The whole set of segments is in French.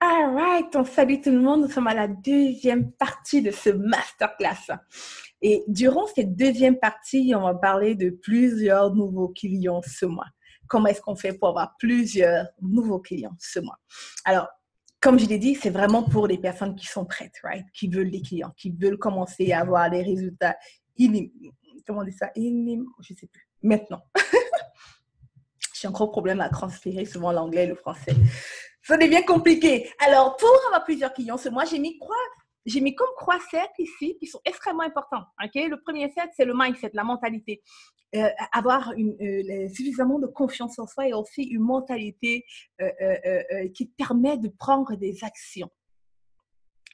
All right, on salue tout le monde. Nous sommes à la deuxième partie de ce masterclass. Et durant cette deuxième partie, on va parler de plusieurs nouveaux clients ce mois. Comment est-ce qu'on fait pour avoir plusieurs nouveaux clients ce mois? Alors, comme je l'ai dit, c'est vraiment pour les personnes qui sont prêtes, right? Qui veulent des clients, qui veulent commencer à avoir des résultats comment on dit ça? Je sais plus. Maintenant. J'ai un gros problème à transférer souvent l'anglais et le français. Ça devient compliqué. Alors, pour avoir plusieurs clients, moi, j'ai mis comme 3 cercles ici qui sont extrêmement importants. Okay? Le premier cercle, c'est le mindset, la mentalité. Avoir suffisamment de confiance en soi et aussi une mentalité qui permet de prendre des actions.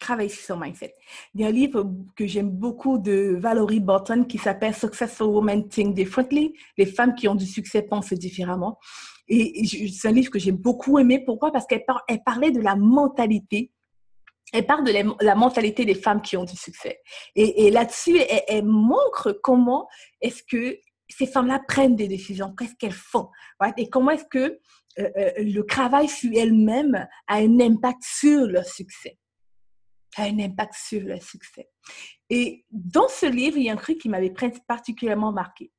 Travailler sur son mindset. Il y a un livre que j'aime beaucoup de Valerie Burton qui s'appelle Successful Women Think Differently. Les femmes qui ont du succès pensent différemment. Et c'est un livre que j'ai beaucoup aimé. Pourquoi? Parce qu'elle parlait de la mentalité. Elle parle de la mentalité des femmes qui ont du succès. Et là-dessus, elle montre comment est-ce que ces femmes-là prennent des décisions, qu'est-ce qu'elles font, right? Et comment est-ce que le travail sur elles-mêmes a un impact sur leur succès. A un impact sur le succès. Et dans ce livre, il y a un truc qui m'avait particulièrement marqué.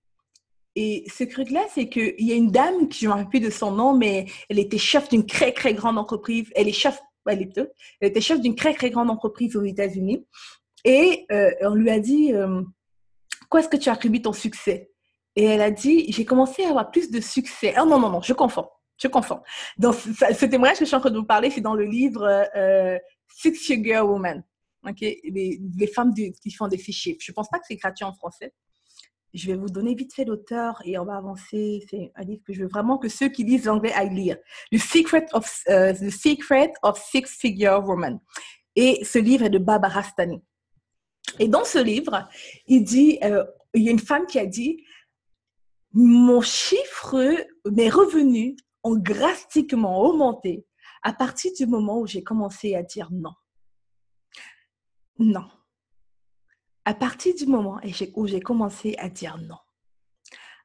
Et ce truc-là, c'est qu'il y a une dame, qui je ne me rappelle plus de son nom, mais elle était chef d'une très, très grande entreprise. Elle était chef d'une très, très grande entreprise aux États-Unis. Et on lui a dit, quoi est-ce que tu attribues ton succès? Et elle a dit, j'ai commencé à avoir plus de succès. Ah non, je confonds. Donc, ce témoignage que je suis en train de vous parler, c'est dans le livre Six Figure Woman. Okay? Les femmes qui font des 6 chiffres. Je ne pense pas que c'est gratuit en français. Je vais vous donner vite fait l'auteur et on va avancer. C'est un livre que je veux vraiment que ceux qui lisent l'anglais aillent lire. The Secret of Six Figure Woman. Et ce livre est de Barbara Stanny. Et dans ce livre, il y a une femme qui a dit, mes revenus ont drastiquement augmenté à partir du moment où j'ai commencé à dire non. Non. À partir du moment où j'ai commencé à dire non.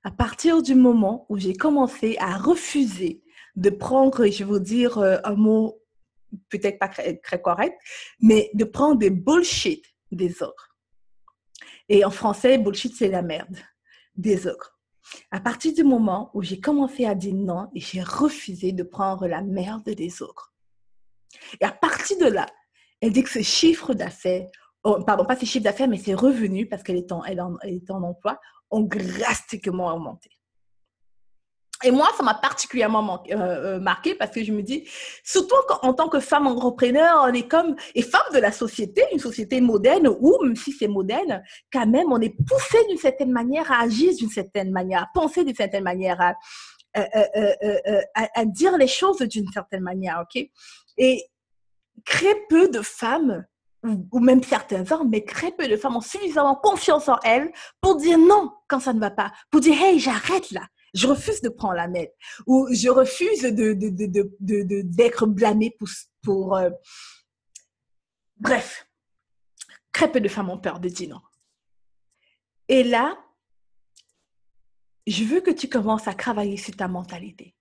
À partir du moment où j'ai commencé à refuser de prendre, je vais vous dire un mot peut-être pas très correct, mais de prendre des bullshit des autres. Et en français, bullshit, c'est la merde des autres. À partir du moment où j'ai commencé à dire non et j'ai refusé de prendre la merde des autres. Et à partir de là, elle dit que ce chiffre d'affaires, pardon, pas ses chiffres d'affaires, mais ses revenus, parce qu'elle est en emploi, ont drastiquement augmenté. Et moi, ça m'a particulièrement marqué parce que je me dis, surtout en tant que femme entrepreneur, on est comme, et femme de la société, une société moderne, ou même si c'est moderne, quand même, on est poussé d'une certaine manière à agir d'une certaine manière, à penser d'une certaine manière, à dire les choses d'une certaine manière, ok? Et très peu de femmes, ou même certains hommes, mais très peu de femmes ont suffisamment confiance en elles pour dire non quand ça ne va pas, pour dire, hey, j'arrête là. Je refuse de prendre la merde ou je refuse d'être blâmée pour bref, très peu de femmes ont peur de dire non. Et là, je veux que tu commences à travailler sur ta mentalité.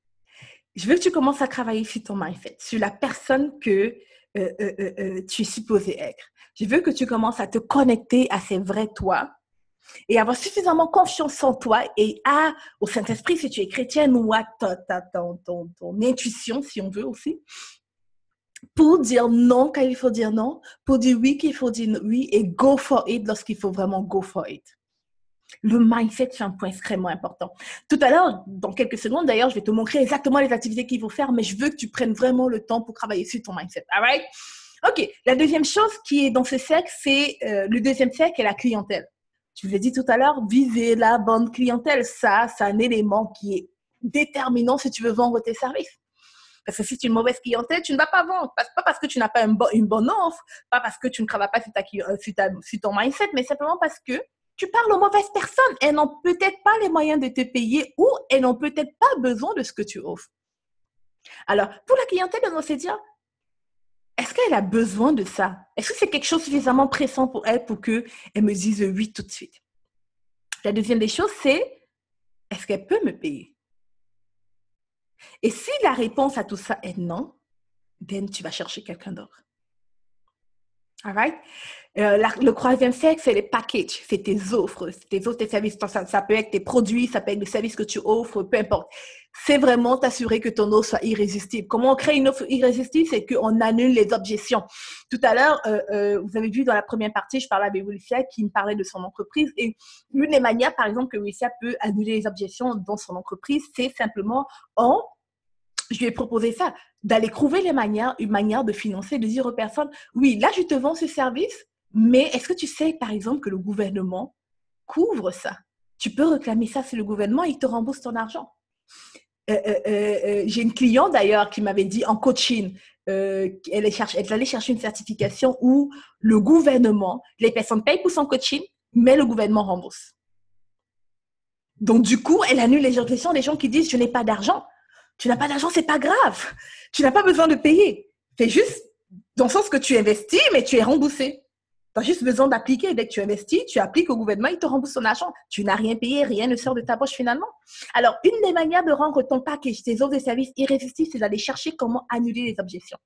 Je veux que tu commences à travailler sur ton mindset, sur la personne que tu es supposé être. Je veux que tu commences à te connecter à ces vrais toi et avoir suffisamment confiance en toi et au Saint-Esprit, si tu es chrétienne, ou à ton intuition, si on veut aussi, pour dire non quand il faut dire non, pour dire oui qu'il faut dire oui et go for it lorsqu'il faut vraiment go for it. Le mindset, c'est un point extrêmement important. Tout à l'heure, dans quelques secondes, d'ailleurs, je vais te montrer exactement les activités qu'il faut faire, mais je veux que tu prennes vraiment le temps pour travailler sur ton mindset. All right? OK. La deuxième chose qui est dans ce cercle, c'est le deuxième cercle est la clientèle. Je vous ai dit tout à l'heure, viser la bonne clientèle. Ça, c'est un élément qui est déterminant si tu veux vendre tes services. Parce que si tu es une mauvaise clientèle, tu ne vas pas vendre. Pas parce que tu n'as pas une bonne offre, pas parce que tu ne travailles pas sur ton mindset, mais simplement parce que tu parles aux mauvaises personnes. Elles n'ont peut-être pas les moyens de te payer ou elles n'ont peut-être pas besoin de ce que tu offres. Alors, pour la clientèle, on va se dire, est-ce qu'elle a besoin de ça? Est-ce que c'est quelque chose suffisamment pressant pour elle pour qu'elle me dise oui tout de suite? La deuxième des choses, c'est, est-ce qu'elle peut me payer? Et si la réponse à tout ça est non, then tu vas chercher quelqu'un d'autre. All right? Le troisième cercle, c'est les packages, c'est tes offres, tes services. Ça peut être tes produits, ça peut être les services que tu offres, peu importe. C'est vraiment t'assurer que ton offre soit irrésistible. Comment on crée une offre irrésistible? C'est qu'on annule les objections. Tout à l'heure, vous avez vu dans la première partie, je parlais avec Lucia qui me parlait de son entreprise. Et l'une des manières, par exemple, que Lucia peut annuler les objections dans son entreprise, c'est simplement je lui ai proposé ça, d'aller trouver une manière de financer, de dire aux personnes, oui, là, je te vends ce service, mais est-ce que tu sais, par exemple, que le gouvernement couvre ça? Tu peux réclamer ça, c'est le gouvernement, il te rembourse ton argent. J'ai une cliente d'ailleurs qui m'avait dit en coaching, elle allait chercher une certification où le gouvernement, les personnes payent pour son coaching, mais le gouvernement rembourse. Donc, du coup, elle annule les objections des gens qui disent, je n'ai pas d'argent. Tu n'as pas d'argent, c'est pas grave. Tu n'as pas besoin de payer. C'est juste dans le sens que tu investis, mais tu es remboursé. Tu as juste besoin d'appliquer. Dès que tu investis, tu appliques au gouvernement, il te rembourse ton argent. Tu n'as rien payé, rien ne sort de ta poche finalement. Alors, une des manières de rendre ton package, tes offres de services irrésistibles, c'est d'aller chercher comment annuler les objections.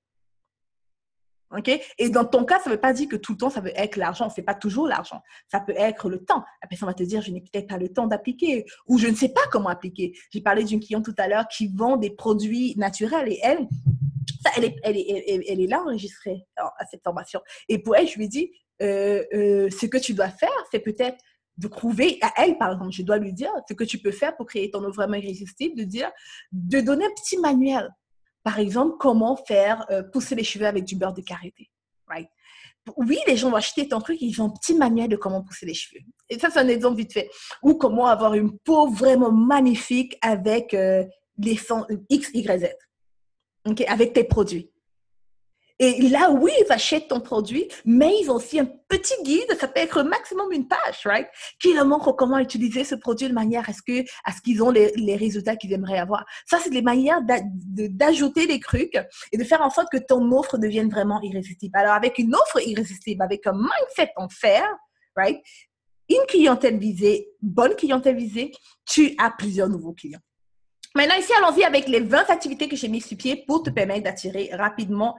Okay? Et dans ton cas, ça ne veut pas dire que tout le temps, ça veut être l'argent. Ce n'est pas toujours l'argent. Ça peut être le temps. La personne va te dire, je n'ai peut-être pas le temps d'appliquer ou je ne sais pas comment appliquer. J'ai parlé d'une cliente tout à l'heure qui vend des produits naturels et elle est là enregistrée à cette formation. Et pour elle, je lui dis, ce que tu dois faire, c'est peut-être de trouver, à elle par exemple, je dois lui dire, ce que tu peux faire pour créer ton offre vraiment irrésistible, de donner un petit manuel. Par exemple, comment faire pousser les cheveux avec du beurre de karité. Right? Oui, les gens vont acheter ton truc, ils ont un petit manuel de comment pousser les cheveux. Et ça, c'est un exemple vite fait. Ou comment avoir une peau vraiment magnifique avec les sons X, Y, Z. Okay? Avec tes produits. Et là, oui, ils achètent ton produit, mais ils ont aussi un petit guide, ça peut être maximum une page, right? Qui leur montre comment utiliser ce produit de manière à ce qu'ils ont les résultats qu'ils aimeraient avoir. Ça, c'est des manières d'ajouter des trucs et de faire en sorte que ton offre devienne vraiment irrésistible. Alors, avec une offre irrésistible, avec un mindset en fer, right? Une clientèle visée, bonne clientèle visée, tu as plusieurs nouveaux clients. Maintenant, ici, allons-y avec les 20 activités que j'ai mises sur pied pour te permettre d'attirer rapidement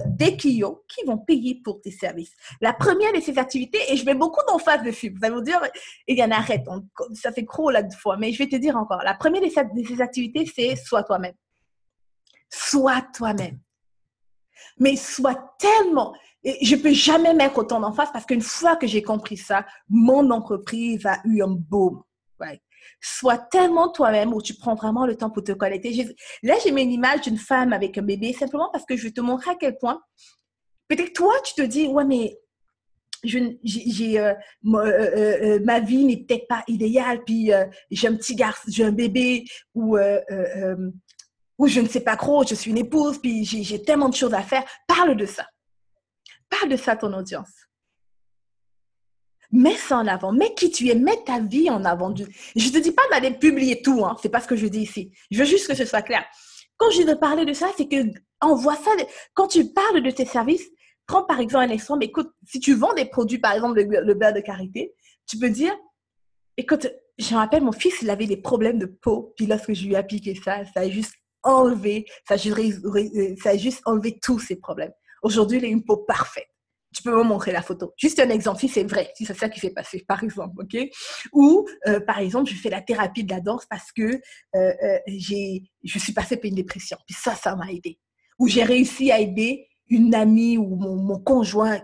des clients qui vont payer pour tes services. La première de ces activités, et je mets beaucoup d'emphase dessus, vous allez vous dire, il y en a, arrête, ça fait gros là de fois, mais je vais te dire encore. La première de ces activités, c'est sois toi-même. Sois toi-même. Mais sois tellement... Et je ne peux jamais mettre autant d'emphase parce qu'une fois que j'ai compris ça, mon entreprise a eu un boom. Right? Sois tellement toi-même où tu prends vraiment le temps pour te connecter. Là, j'ai mis une image d'une femme avec un bébé simplement parce que je vais te montrer à quel point peut-être toi, tu te dis, ouais, mais ma vie n'est peut-être pas idéale, puis j'ai un petit garçon, j'ai un bébé ou je ne sais pas trop, je suis une épouse, puis j'ai tellement de choses à faire. Parle de ça. Parle de ça à ton audience. Mets ça en avant, mets qui tu es, mets ta vie en avant. Je ne te dis pas d'aller publier tout, hein, c'est pas ce que je dis ici. Je veux juste que ce soit clair. Quand je veux parler de ça, c'est que on voit ça, quand tu parles de tes services, prends par exemple un exemple, écoute, si tu vends des produits, par exemple le beurre de karité, tu peux dire, écoute, je me rappelle, mon fils, il avait des problèmes de peau, puis lorsque je lui ai appliqué ça, ça a juste enlevé tous ses problèmes. Aujourd'hui, il a une peau parfaite. Tu peux me montrer la photo. Juste un exemple, si c'est vrai, si c'est ça qui s'est passé, par exemple, ok? Ou, par exemple, je fais la thérapie de la danse parce que je suis passée par une dépression. Puis ça m'a aidé. Ou j'ai réussi à aider une amie ou mon conjoint,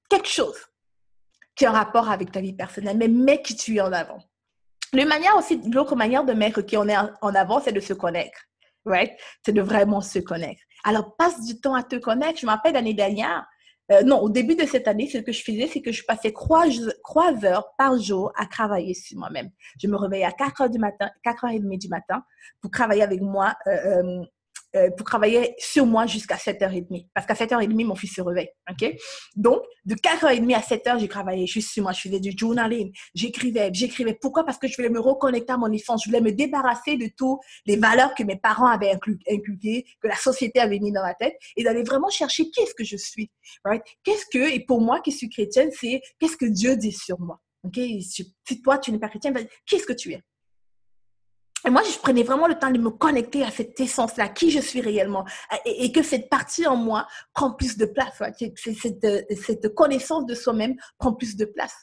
quelque chose qui a un rapport avec ta vie personnelle, mais mets qui tu es en avant. L'autre manière de mettre qui on est en avant, c'est de se connaître. Right? C'est de vraiment se connaître. Alors, passe du temps à te connaître. Je me rappelle l'année dernière, au début de cette année, ce que je faisais, c'est que je passais 3 heures par jour à travailler sur moi-même. Je me réveillais à 4h30 du matin pour travailler avec moi, pour travailler sur moi jusqu'à 7h30. Parce qu'à 7h30, mon fils se réveille. Okay? Donc, de 4h30 à 7h, j'ai travaillé juste sur moi. Je faisais du journaling. J'écrivais. Pourquoi? Parce que je voulais me reconnecter à mon essence. Je voulais me débarrasser de toutes les valeurs que mes parents avaient inculquées, que la société avait mis dans ma tête, et d'aller vraiment chercher qu'est-ce que je suis. Right? Et pour moi qui suis chrétienne, c'est qu'est-ce que Dieu dit sur moi. Okay? Si toi, tu n'es pas chrétienne, qu'est-ce que tu es? Et moi, je prenais vraiment le temps de me connecter à cette essence-là, qui je suis réellement, et que cette partie en moi prend plus de place. Ouais. Cette connaissance de soi-même prend plus de place.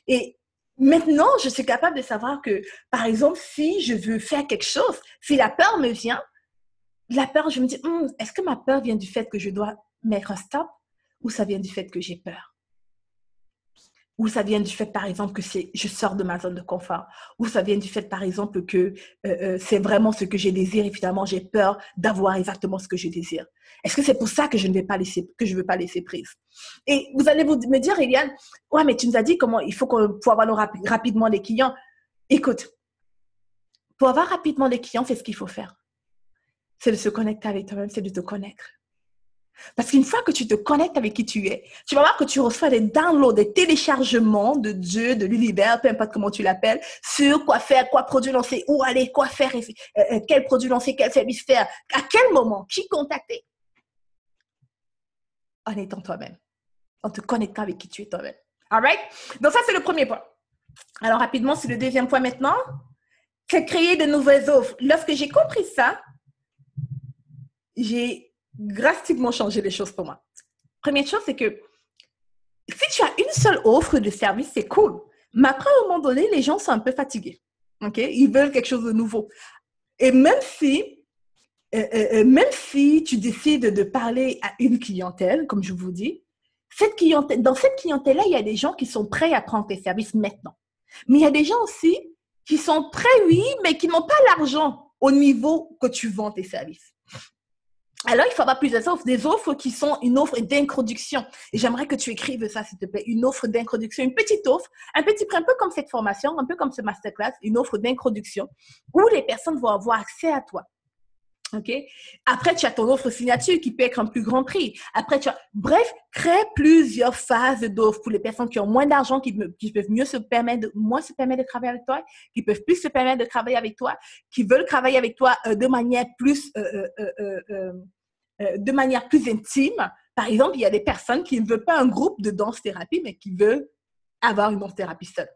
Et maintenant, je suis capable de savoir que, par exemple, si je veux faire quelque chose, si la peur me vient, la peur, je me dis, est-ce que ma peur vient du fait que je dois mettre un stop ou ça vient du fait que j'ai peur? Ou ça vient du fait, par exemple, que je sors de ma zone de confort. Ou ça vient du fait, par exemple, que c'est vraiment ce que je désire et finalement, j'ai peur d'avoir exactement ce que je désire. Est-ce que c'est pour ça que je ne vais pas laisser, que je veux pas laisser prise? Et vous allez me dire, Eliane, ouais, mais tu nous as dit comment il faut pour avoir rapidement des clients. Écoute, pour avoir rapidement des clients, c'est ce qu'il faut faire. C'est de se connecter avec toi-même, c'est de te connaître. Parce qu'une fois que tu te connectes avec qui tu es, tu vas voir que tu reçois des downloads, des téléchargements de Dieu, de l'univers, peu importe comment tu l'appelles, sur quoi faire, quoi produit lancer, où aller, quoi faire, quel produit lancer, quel service faire, à quel moment, qui contacter. En étant toi-même, en te connectant avec qui tu es toi-même. All right? Donc ça, c'est le premier point. Alors rapidement, c'est le deuxième point maintenant. C'est créer de nouvelles offres. Lorsque j'ai compris ça, j'ai drastiquement changé les choses pour moi. Première chose, c'est que si tu as une seule offre de service, c'est cool. Mais après, à un moment donné, les gens sont un peu fatigués. Okay? Ils veulent quelque chose de nouveau. Et même si tu décides de parler à une clientèle, comme je vous dis, dans cette clientèle-là, il y a des gens qui sont prêts à prendre tes services maintenant. Mais il y a des gens aussi qui sont prêts, oui, mais qui n'ont pas l'argent au niveau que tu vends tes services. Alors, il faut avoir plusieurs offres. Des offres qui sont une offre d'introduction. Et j'aimerais que tu écrives ça, s'il te plaît. Une offre d'introduction, une petite offre, un petit prix, un peu comme cette formation, un peu comme ce masterclass, une offre d'introduction où les personnes vont avoir accès à toi. OK? Après, tu as ton offre signature qui peut être un plus grand prix. Après, bref, crée plusieurs phases d'offres pour les personnes qui ont moins d'argent, qui peuvent moins se permettre de travailler avec toi, qui peuvent plus se permettre de travailler avec toi, qui veulent travailler avec toi de manière plus intime. Par exemple, il y a des personnes qui ne veulent pas un groupe de danse-thérapie, mais qui veulent avoir une danse-thérapie seule.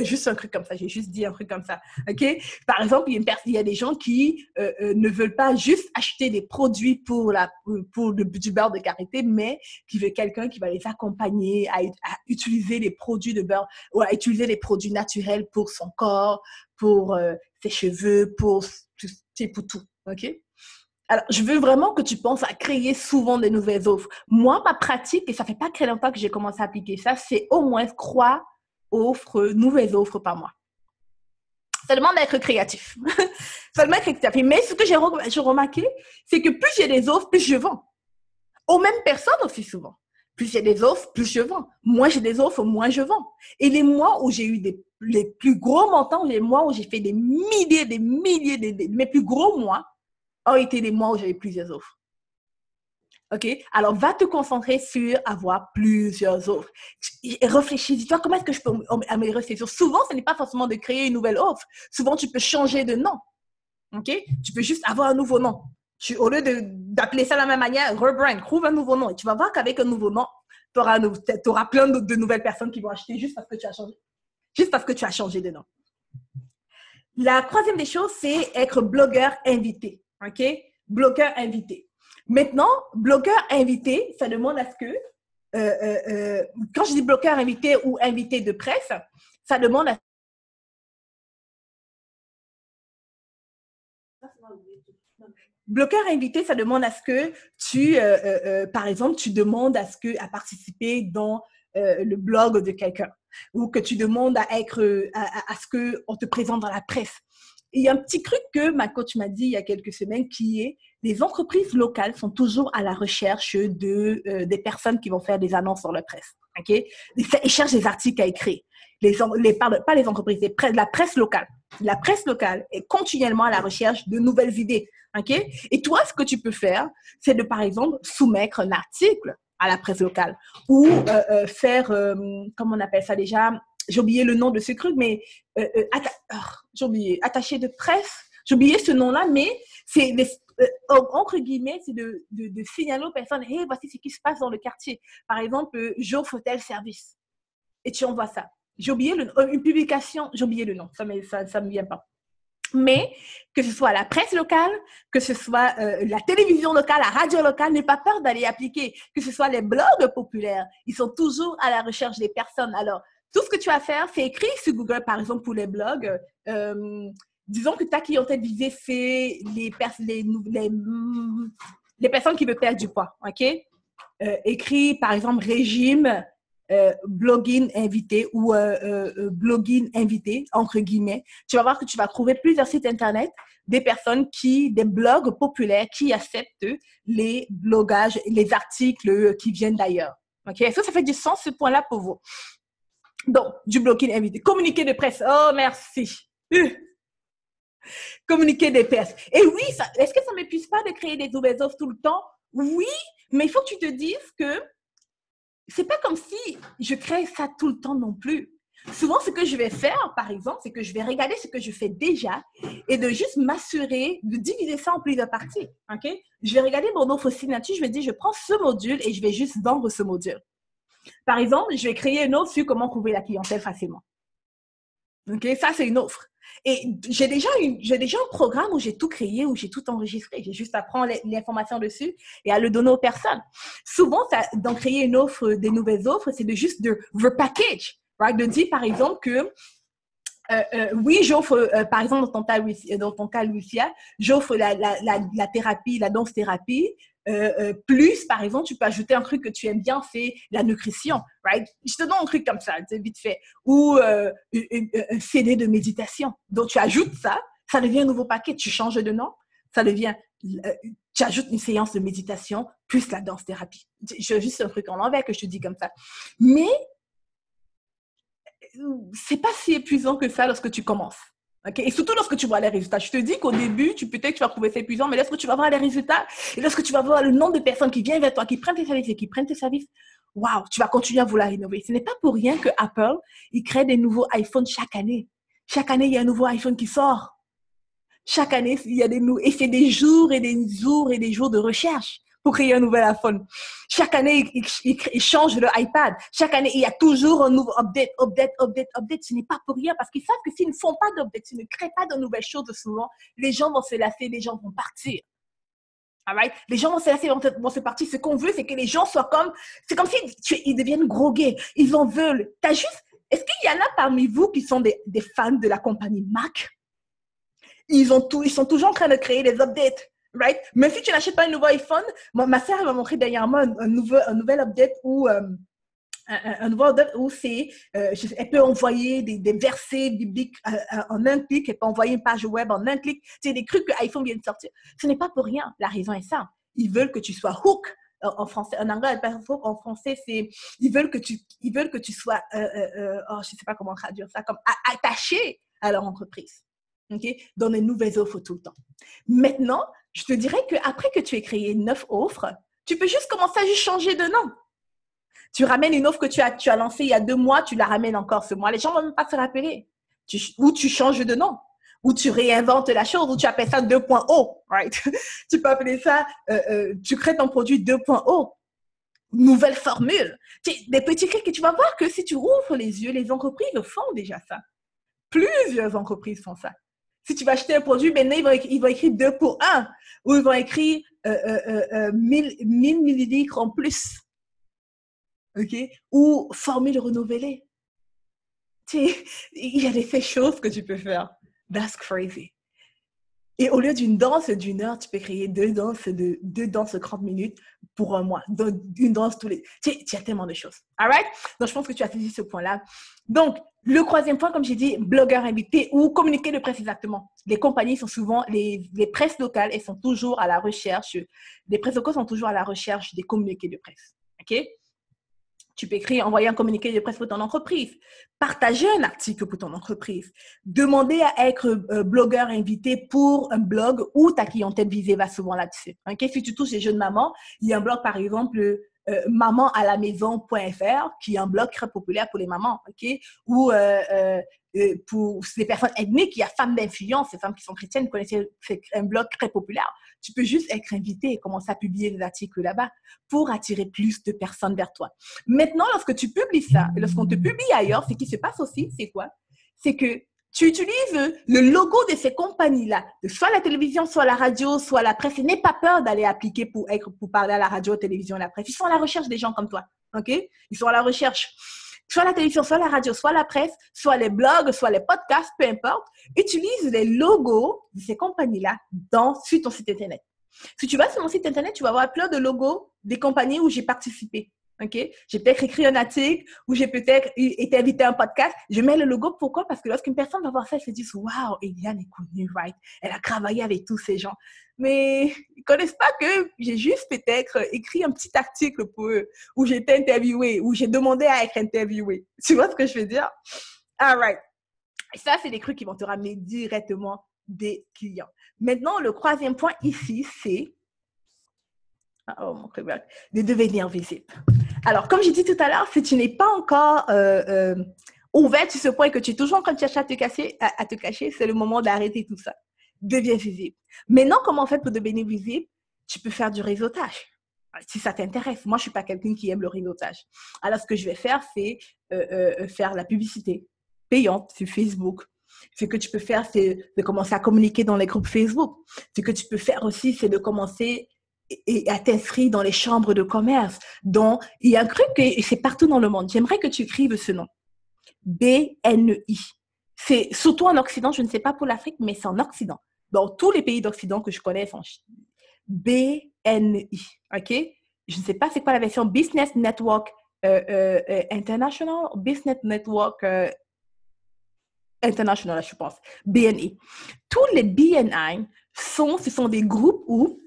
Juste un truc comme ça, j'ai juste dit un truc comme ça. Okay? Par exemple, il y a des gens qui ne veulent pas juste acheter des produits pour du beurre de karité, mais qui veulent quelqu'un qui va les accompagner à utiliser les produits de beurre ou à utiliser les produits naturels pour son corps, pour ses cheveux, pour tout. OK? Alors, je veux vraiment que tu penses à créer souvent des nouvelles offres. Moi, ma pratique, et ça fait pas très longtemps que j'ai commencé à appliquer ça, c'est au moins 3 nouvelles offres par mois. Ça demande d'être créatif. Ça demande d'être créatif. Mais ce que j'ai remarqué, c'est que plus j'ai des offres, plus je vends. Aux mêmes personnes aussi souvent. Plus j'ai des offres, plus je vends. Moins j'ai des offres, moins je vends. Et les mois où j'ai eu les plus gros montants, les mois où j'ai fait des milliers, mes plus gros mois, ont été des mois où j'avais plusieurs offres. OK? Alors, va te concentrer sur avoir plusieurs offres. Réfléchis, dis-toi, comment est-ce que je peux améliorer ces offres? Souvent, ce n'est pas forcément de créer une nouvelle offre. Souvent, tu peux changer de nom. OK? Tu peux juste avoir un nouveau nom. Au lieu d'appeler ça de la même manière, rebrand, trouve un nouveau nom. Et tu vas voir qu'avec un nouveau nom, tu auras plein de nouvelles personnes qui vont acheter juste parce que tu as changé. Juste parce que tu as changé de nom. La troisième des choses, c'est être blogueur invité. OK? Blogueur invité. Maintenant, blogueur invité, ça demande à ce que, quand je dis blogueur invité ou invité de presse, ça demande à blogueur invité, ça demande à ce que par exemple, tu demandes à participer dans le blog de quelqu'un ou que tu demandes à ce qu'on te présente dans la presse. Il y a un petit truc que ma coach m'a dit il y a quelques semaines qui est les entreprises locales sont toujours à la recherche des personnes qui vont faire des annonces sur la presse. Okay? Ils cherchent des articles à écrire. Pas les entreprises, la presse locale. La presse locale est continuellement à la recherche de nouvelles idées. Okay? Et toi, ce que tu peux faire, c'est de, par exemple, soumettre un article à la presse locale ou faire, comment on appelle ça déjà, j'ai oublié le nom de ce truc, mais j'ai oublié, attaché de presse, j'ai oublié ce nom-là, mais c'est entre guillemets, c'est de signaler aux personnes, hey, voici ce qui se passe dans le quartier. Par exemple, j'offre tel service. Et tu envoies ça. J'ai oublié une publication, j'ai oublié le nom, ça me vient pas. Mais que ce soit la presse locale, que ce soit la télévision locale, la radio locale, n'aie pas peur d'aller appliquer. Que ce soit les blogs populaires, ils sont toujours à la recherche des personnes. Alors, tout ce que tu vas faire, c'est écrire sur Google, par exemple, pour les blogs. Disons que ta clientèle visée, c'est les personnes qui veulent perdre du poids, OK? Écris, par exemple, régime blogging invité ou blogging invité, entre guillemets. Tu vas voir que tu vas trouver plusieurs sites Internet des personnes des blogs populaires qui acceptent les blogages, les articles qui viennent d'ailleurs. OK? Est-ce que ça fait du sens, ce point-là, pour vous? Donc, du blogging invité. Communiqué de presse. Oh, merci. Communiquer des presse. Et oui, est-ce que ça ne m'épuise pas de créer des nouvelles offres tout le temps? Oui, mais il faut que tu te dises que c'est pas comme si je crée ça tout le temps non plus. Souvent, ce que je vais faire, par exemple, c'est que je vais regarder ce que je fais déjà et de juste m'assurer de diviser ça en plusieurs parties. OK? Je vais regarder mon offre signature, je vais dire, je prends ce module et je vais juste vendre ce module. Par exemple, je vais créer une offre sur comment trouver la clientèle facilement. OK? Ça, c'est une offre. Et j'ai déjà un programme où j'ai tout créé, où j'ai tout enregistré. J'ai juste à prendre l'information dessus et à le donner aux personnes. Souvent, dans créer une offre, des nouvelles offres, c'est juste de repackage, right? De dire, par exemple, que oui, j'offre, par exemple, dans ton cas, Lucia, j'offre la thérapie, la danse-thérapie. Plus, par exemple, tu peux ajouter un truc que tu aimes bien, c'est la nutrition, right? Je te donne un truc comme ça, vite fait. Ou un CD de méditation. Donc, tu ajoutes ça, ça devient un nouveau paquet. Tu changes de nom, ça devient... tu ajoutes une séance de méditation plus la danse-thérapie. Je juste un truc en envers que je te dis comme ça. Mais c'est pas si épuisant que ça lorsque tu commences. Okay? Et surtout lorsque tu vois les résultats. Je te dis qu'au début, peut-être que tu vas trouver ça épuisant, mais lorsque tu vas voir les résultats et lorsque tu vas voir le nombre de personnes qui viennent vers toi, qui prennent tes services et qui prennent tes services, waouh, tu vas continuer à vouloir innover. Ce n'est pas pour rien que Apple, il crée des nouveaux iPhones chaque année. Chaque année, il y a un nouveau iPhone qui sort. Chaque année, il y a et c'est des jours et des jours et des jours de recherche pour créer un nouvel iPhone. Chaque année, ils changent le iPad. Chaque année, il y a toujours un nouveau update. Ce n'est pas pour rien parce qu'ils savent que s'ils ne font pas d'update, s'ils ne créent pas de nouvelles choses souvent, les gens vont se lasser, les gens vont partir. Alright? Les gens vont se lasser, vont se partir. Ce qu'on veut, c'est que les gens soient c'est comme ils deviennent grogués. Ils en veulent. Est-ce qu'il y en a parmi vous qui sont des fans de la compagnie Mac? Ils sont toujours en train de créer des updates. Right? Même si tu n'achètes pas un nouveau iPhone, ma sœur m'a montré dernièrement un nouvel update où elle peut envoyer des versets bibliques en un clic, elle peut envoyer une page web en un clic. C'est des trucs que iPhone vient de sortir. Ce n'est pas pour rien. La raison est simple. Ils veulent que tu sois hook. En français, en anglais, en français, ils veulent que tu sois, je ne sais pas comment traduire ça, comme attaché à leur entreprise. Okay? Dans des nouvelles offres tout le temps. Maintenant, je te dirais qu'après que tu aies créé 9 offres, tu peux juste commencer à juste changer de nom. Tu ramènes une offre que tu as lancée il y a 2 mois, tu la ramènes encore ce mois. Les gens ne vont même pas se rappeler. Ou tu changes de nom, ou tu réinventes la chose, ou tu appelles ça 2.0. Right? Tu peux appeler ça, tu crées ton produit 2.0. Nouvelle formule. Des petits trucs que tu vas voir que si tu ouvres les yeux, les entreprises font déjà ça. Plusieurs entreprises font ça. Si tu vas acheter un produit, maintenant, ils vont écrire 2 pour 1 ou ils vont écrire 1000 millilitres en plus. OK? Ou formule renouvelée. Il y a ces choses que tu peux faire. That's crazy. Et au lieu d'une danse d'une heure, tu peux créer 2 danses de 30 minutes pour un mois. Une danse tous les... Tu as tellement de choses. All right? Donc, je pense que tu as saisi ce point-là. Donc, le troisième point, comme j'ai dit, blogueur invité ou communiqué de presse exactement. Les compagnies sont souvent, les presses locales, elles sont toujours à la recherche, les presses locales sont toujours à la recherche des communiqués de presse. OK? Tu peux envoyer un communiqué de presse pour ton entreprise, partager un article pour ton entreprise, demander à être blogueur invité pour un blog où ta clientèle visée va souvent là-dessus. Okay? Si tu touches les jeunes mamans, il y a un blog, par exemple, mamanalamaison.fr, qui est un blog très populaire pour les mamans, okay? Ou pour les personnes ethniques, il y a Femmes d'influence, ces femmes qui sont chrétiennes, connaissez, c'est un blog très populaire. Tu peux juste être invité et commencer à publier des articles là-bas pour attirer plus de personnes vers toi. Maintenant, lorsque tu publies ça, et lorsqu'on te publie ailleurs, ce qui se passe aussi, c'est quoi? C'est que Tu utilises le logo de ces compagnies-là, soit la télévision, soit la radio, soit la presse. Et n'aie pas peur d'aller appliquer pour parler à la radio, la télévision, la presse. Ils sont à la recherche des gens comme toi, ok? Ils sont à la recherche. Soit la télévision, soit la radio, soit la presse, soit les blogs, soit les podcasts, peu importe. Utilise les logos de ces compagnies-là sur ton site Internet. Si tu vas sur mon site Internet, tu vas voir plein de logos des compagnies où j'ai participé. Okay? J'ai peut-être écrit un article ou j'ai peut-être été invité à un podcast. Je mets le logo. Pourquoi? Parce que lorsqu'une personne va voir ça, elle se dit « Wow, Eliane est connue, right? Elle a travaillé avec tous ces gens. » Mais ils ne connaissent pas que j'ai juste peut-être écrit un petit article pour eux, où j'ai été interviewée, où j'ai demandé à être interviewée. Tu vois ce que je veux dire? All right. Et ça, c'est des trucs qui vont te ramener directement des clients. Maintenant, le troisième point ici, c'est de devenir visible. Alors, comme j'ai dit tout à l'heure, si tu n'es pas encore ouvert sur ce point et que tu es toujours en train de chercher à te cacher, c'est le moment d'arrêter tout ça. Deviens visible. Maintenant, comment on fait pour devenir visible? Tu peux faire du réseautage. Si ça t'intéresse. Moi, je ne suis pas quelqu'un qui aime le réseautage. Alors, ce que je vais faire, c'est faire la publicité payante sur Facebook. Ce que tu peux faire, c'est de commencer à communiquer dans les groupes Facebook. Ce que tu peux faire aussi, c'est de commencer et à t'inscrire dans les chambres de commerce. Donc, il y a un truc et c'est partout dans le monde. J'aimerais que tu écrives ce nom. BNI. C'est surtout en Occident, je ne sais pas pour l'Afrique, mais c'est en Occident. Dans tous les pays d'Occident que je connais, sont BNI. OK? Je ne sais pas c'est quoi la version Business Network International, Business Network International, je pense. BNI. Tous les BNI ce sont des groupes où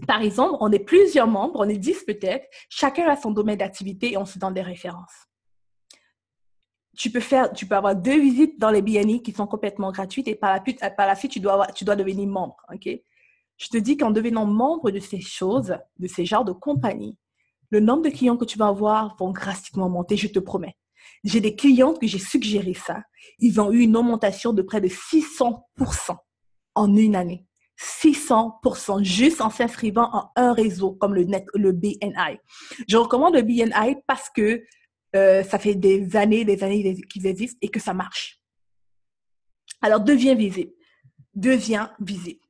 par exemple, on est plusieurs membres, on est 10 peut-être, chacun a son domaine d'activité et on se donne des références. Tu peux avoir 2 visites dans les BNI qui sont complètement gratuites et par la suite, tu dois devenir membre. Okay? Je te dis qu'en devenant membre de ces choses, de ces genres de compagnies, le nombre de clients que tu vas avoir vont drastiquement monter, je te promets. J'ai des clientes que j'ai suggéré ça. Ils ont eu une augmentation de près de 600% en une année. 600% juste en s'inscrivant en un réseau comme le BNI. Je recommande le BNI parce que ça fait des années qu'ils existent et que ça marche. Alors, deviens visible. Deviens visible.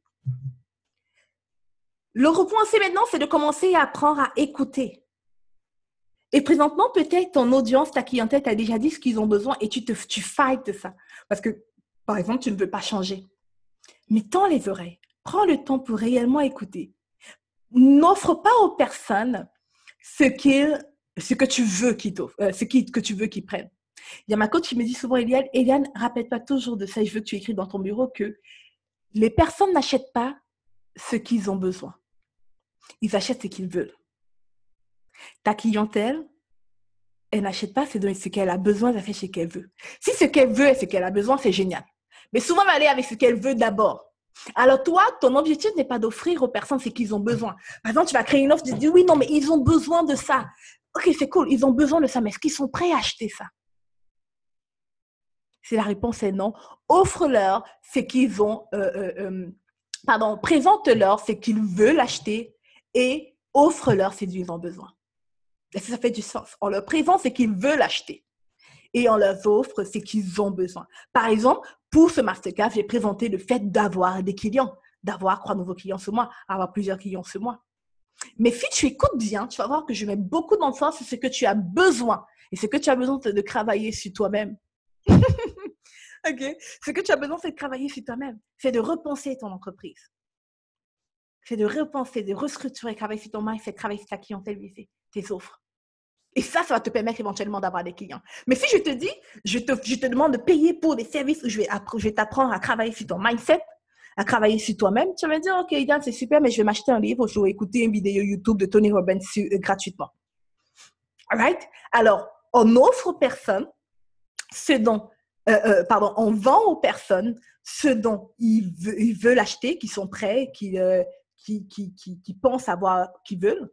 Le point C maintenant, c'est de commencer à apprendre à écouter. Et présentement, peut-être ton audience, ta clientèle t'a déjà dit ce qu'ils ont besoin et tu fightes ça. Parce que, par exemple, tu ne veux pas changer. Mais tends les oreilles. Prends le temps pour réellement écouter. N'offre pas aux personnes ce que tu veux qu'ils t'offrent, que tu veux qu'ils prennent. Il y a ma coach qui me dit souvent, Eliane, rappelle-toi toujours de ça, je veux que tu écrives dans ton bureau que les personnes n'achètent pas ce qu'ils ont besoin. Ils achètent ce qu'ils veulent. Ta clientèle, elle n'achète pas ce qu'elle a besoin, elle achète ce qu'elle veut. Si ce qu'elle veut et ce qu'elle a besoin, c'est génial. Mais souvent, elle va aller avec ce qu'elle veut d'abord. Alors toi, ton objectif n'est pas d'offrir aux personnes ce qu'ils ont besoin. Par exemple, tu vas créer une offre, tu dis oui, non, mais ils ont besoin de ça. Ok, c'est cool, ils ont besoin de ça, mais est-ce qu'ils sont prêts à acheter ça? Si la réponse est non, offre-leur ce qu'ils ont, présente-leur ce qu'ils veulent acheter et offre-leur ce qu'ils ont besoin. Est-ce que ça fait du sens? On leur présente ce qu'ils veulent acheter et on leur offre ce qu'ils ont besoin. Par exemple, pour ce masterclass, j'ai présenté le fait d'avoir des clients, d'avoir 3 nouveaux clients ce mois, avoir plusieurs clients ce mois. Mais si tu écoutes bien, tu vas voir que je mets beaucoup d'emphase sur ce que tu as besoin. Et ce que tu as besoin, c'est de travailler sur toi-même. OK? Ce que tu as besoin, c'est de travailler sur toi-même. C'est de repenser ton entreprise. C'est de repenser, de restructurer, travailler sur ton mindset, travailler sur ta clientèle visée, tes offres. Et ça va te permettre éventuellement d'avoir des clients. Mais si je te dis, je te demande de payer pour des services où je vais t'apprendre à travailler sur ton mindset, à travailler sur toi-même, tu vas me dire, OK, Eliane, c'est super, mais je vais m'acheter un livre, je vais écouter une vidéo YouTube de Tony Robbins gratuitement. All right? Alors, on offre aux personnes on vend aux personnes ce dont ils veulent acheter, qui sont prêts, qui pensent avoir, qui veulent.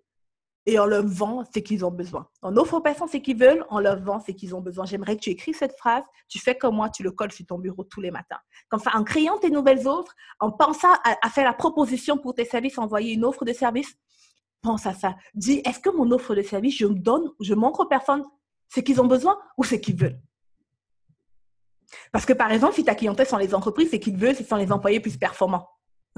Et on leur vend ce qu'ils ont besoin. On offre aux personnes ce qu'ils veulent, on leur vend ce qu'ils ont besoin. J'aimerais que tu écris cette phrase, tu fais comme moi, tu le colles sur ton bureau tous les matins. Comme ça, en créant tes nouvelles offres, en pensant à faire la proposition pour tes services, envoyer une offre de service, pense à ça. Dis, est-ce que mon offre de service, je montre aux personnes ce qu'ils ont besoin ou ce qu'ils veulent? Parce que, par exemple, si ta clientèle sont les entreprises, c'est qu'ils veulent, ce sont les employés plus performants.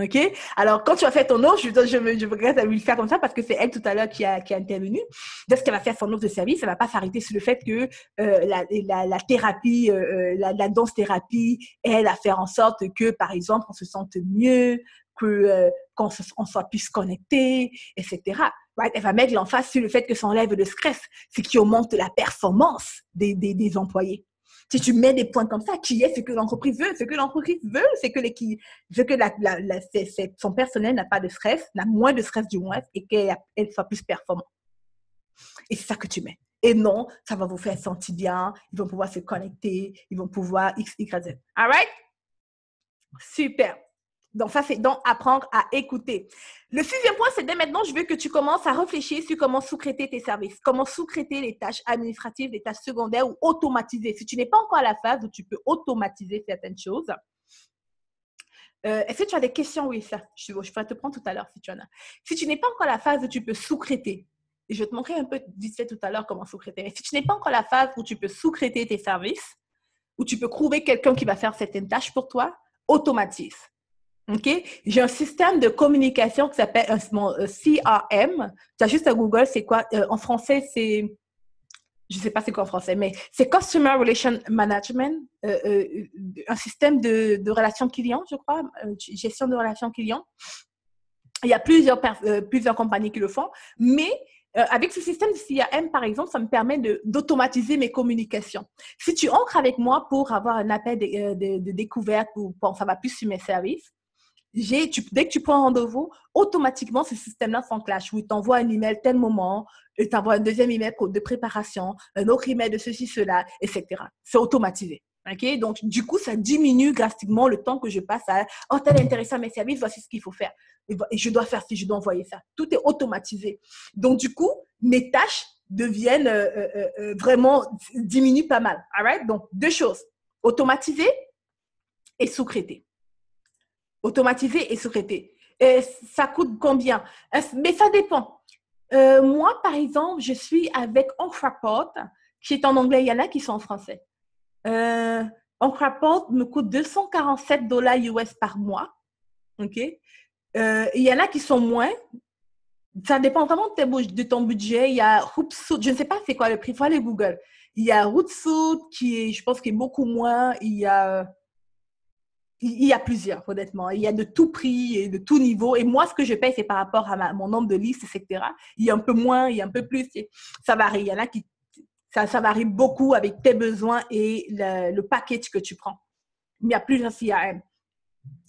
OK? Alors, quand tu as fait ton offre, je regrette d'avoir le faire comme ça parce que c'est elle tout à l'heure qui a intervenu. Dès qu'elle va faire son offre de service, elle va pas s'arrêter sur le fait que la thérapie, la danse-thérapie aide à faire en sorte que, par exemple, on se sente mieux, qu'on soit plus connecté, etc. Right? Elle va mettre l'emphase sur le fait que ça enlève le stress, ce qui augmente la performance des employés. Si tu mets des points comme ça, qui est ce que l'entreprise veut? Ce que l'entreprise veut, c'est que, son personnel n'a pas de stress, n'a moins de stress du moins, et qu'elle soit plus performante. Et c'est ça que tu mets. Et non, ça va vous faire sentir bien, ils vont pouvoir se connecter, ils vont pouvoir X, Y, Z. All right? Super. Donc, ça, c'est donc apprendre à écouter. Le 6e point, c'est dès maintenant, je veux que tu commences à réfléchir sur comment sous-traiter tes services, comment sous-traiter les tâches administratives, les tâches secondaires ou automatiser. Si tu n'es pas encore à la phase où tu peux automatiser certaines choses, est-ce que tu as des questions? Oui, ça, je pourrais te prendre tout à l'heure si tu en as. Si tu n'es pas encore à la phase où tu peux sous-traiter, et je vais te montrer un peu vite fait tout à l'heure comment sous-traiter, mais si tu n'es pas encore à la phase où tu peux sous-traiter tes services, où tu peux trouver quelqu'un qui va faire certaines tâches pour toi, automatise. OK? J'ai un système de communication qui s'appelle mon CRM. Tu as juste à Google, c'est quoi? En français, c'est, je ne sais pas c'est quoi en français, mais c'est Customer Relation Management, un système de relations clients, je crois, gestion de relations clients. Il y a plusieurs compagnies qui le font, mais avec ce système de CRM, par exemple, ça me permet d'automatiser mes communications. Si tu entres avec moi pour avoir un appel de découverte ou ça va plus sur mes services, dès que tu prends un rendez-vous, automatiquement, ce système-là s'enclenche. Où il t'envoie un email tel moment, il t'envoie un deuxième email de préparation, un autre email de ceci, cela, etc. C'est automatisé. Okay? Donc, du coup, ça diminue drastiquement le temps que je passe à « Oh, tel est intéressé à mes services, voici ce qu'il faut faire. Et je dois faire ci, je dois envoyer ça. » Tout est automatisé. Donc, du coup, mes tâches deviennent vraiment, diminuent pas mal. All right? Donc, 2 choses. Automatiser et sous-traiter. Automatiser et sous-traiter. Ça coûte combien? Mais ça dépend. Moi, par exemple, je suis avec Onkraport, qui est en anglais. Il y en a qui sont en français. Onkraport me coûte $247 US par mois. OK? Il y en a qui sont moins. Ça dépend vraiment de ton budget. Il y a Hootsuite. Je ne sais pas c'est quoi le prix. Il faut aller Google. Il y a Hootsuite je pense, qui est beaucoup moins. Il y a plusieurs, honnêtement. Il y a de tout prix et de tout niveau. Et moi, ce que je paye, c'est par rapport à mon nombre de listes, etc. Il y a un peu moins, il y a un peu plus. Ça varie. Il y en a qui, ça varie beaucoup avec tes besoins et le package que tu prends. Mais il y a plusieurs CRM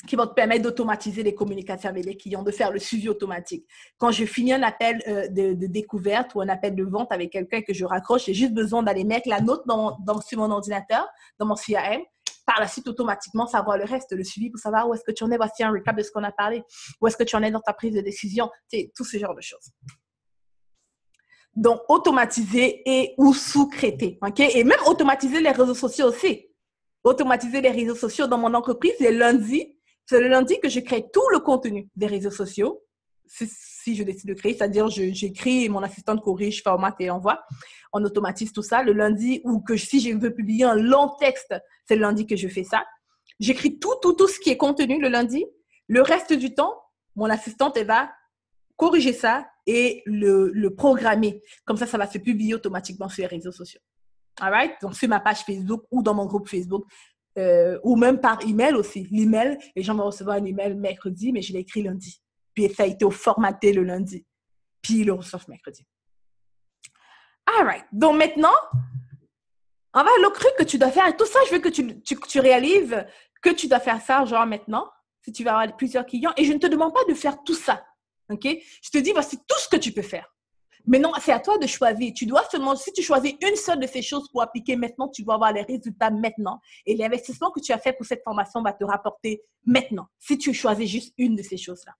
qui vont te permettre d'automatiser les communications avec les clients, de faire le suivi automatique. Quand je finis un appel de découverte ou un appel de vente avec quelqu'un que je raccroche, j'ai juste besoin d'aller mettre la note sur mon ordinateur, dans mon CRM. Par la suite, automatiquement, savoir le reste, le suivi pour savoir où est-ce que tu en es. Voici un recap de ce qu'on a parlé. Où est-ce que tu en es dans ta prise de décision. Tout ce genre de choses. Donc, automatiser et ou sous-traiter. Okay? Et même automatiser les réseaux sociaux aussi. Automatiser les réseaux sociaux dans mon entreprise, c'est le lundi que je crée tout le contenu des réseaux sociaux. Si je décide de créer, c'est-à-dire j'écris, mon assistante corrige, formate et envoie. On automatise tout ça. Le lundi, ou que si je veux publier un long texte, c'est le lundi que je fais ça. J'écris tout ce qui est contenu le lundi. Le reste du temps, mon assistante, elle va corriger ça et le programmer. Comme ça va se publier automatiquement sur les réseaux sociaux. All right? Donc, sur ma page Facebook ou dans mon groupe Facebook, ou même par email aussi. L'email, les gens vont recevoir un email mercredi, mais je l'ai écrit lundi. Puis, ça a été formaté le lundi. Puis, ils le reçoivent mercredi. All right. Donc, maintenant, on va le truc que tu dois faire. Et tout ça, je veux que tu réalises que tu dois faire ça, genre maintenant, si tu vas avoir plusieurs clients. Et je ne te demande pas de faire tout ça. OK? Je te dis, voici tout ce que tu peux faire. Mais non, c'est à toi de choisir. Tu dois seulement, si tu choisis une seule de ces choses pour appliquer maintenant, tu vas avoir les résultats maintenant. Et l'investissement que tu as fait pour cette formation va te rapporter maintenant, si tu choisis juste une de ces choses-là.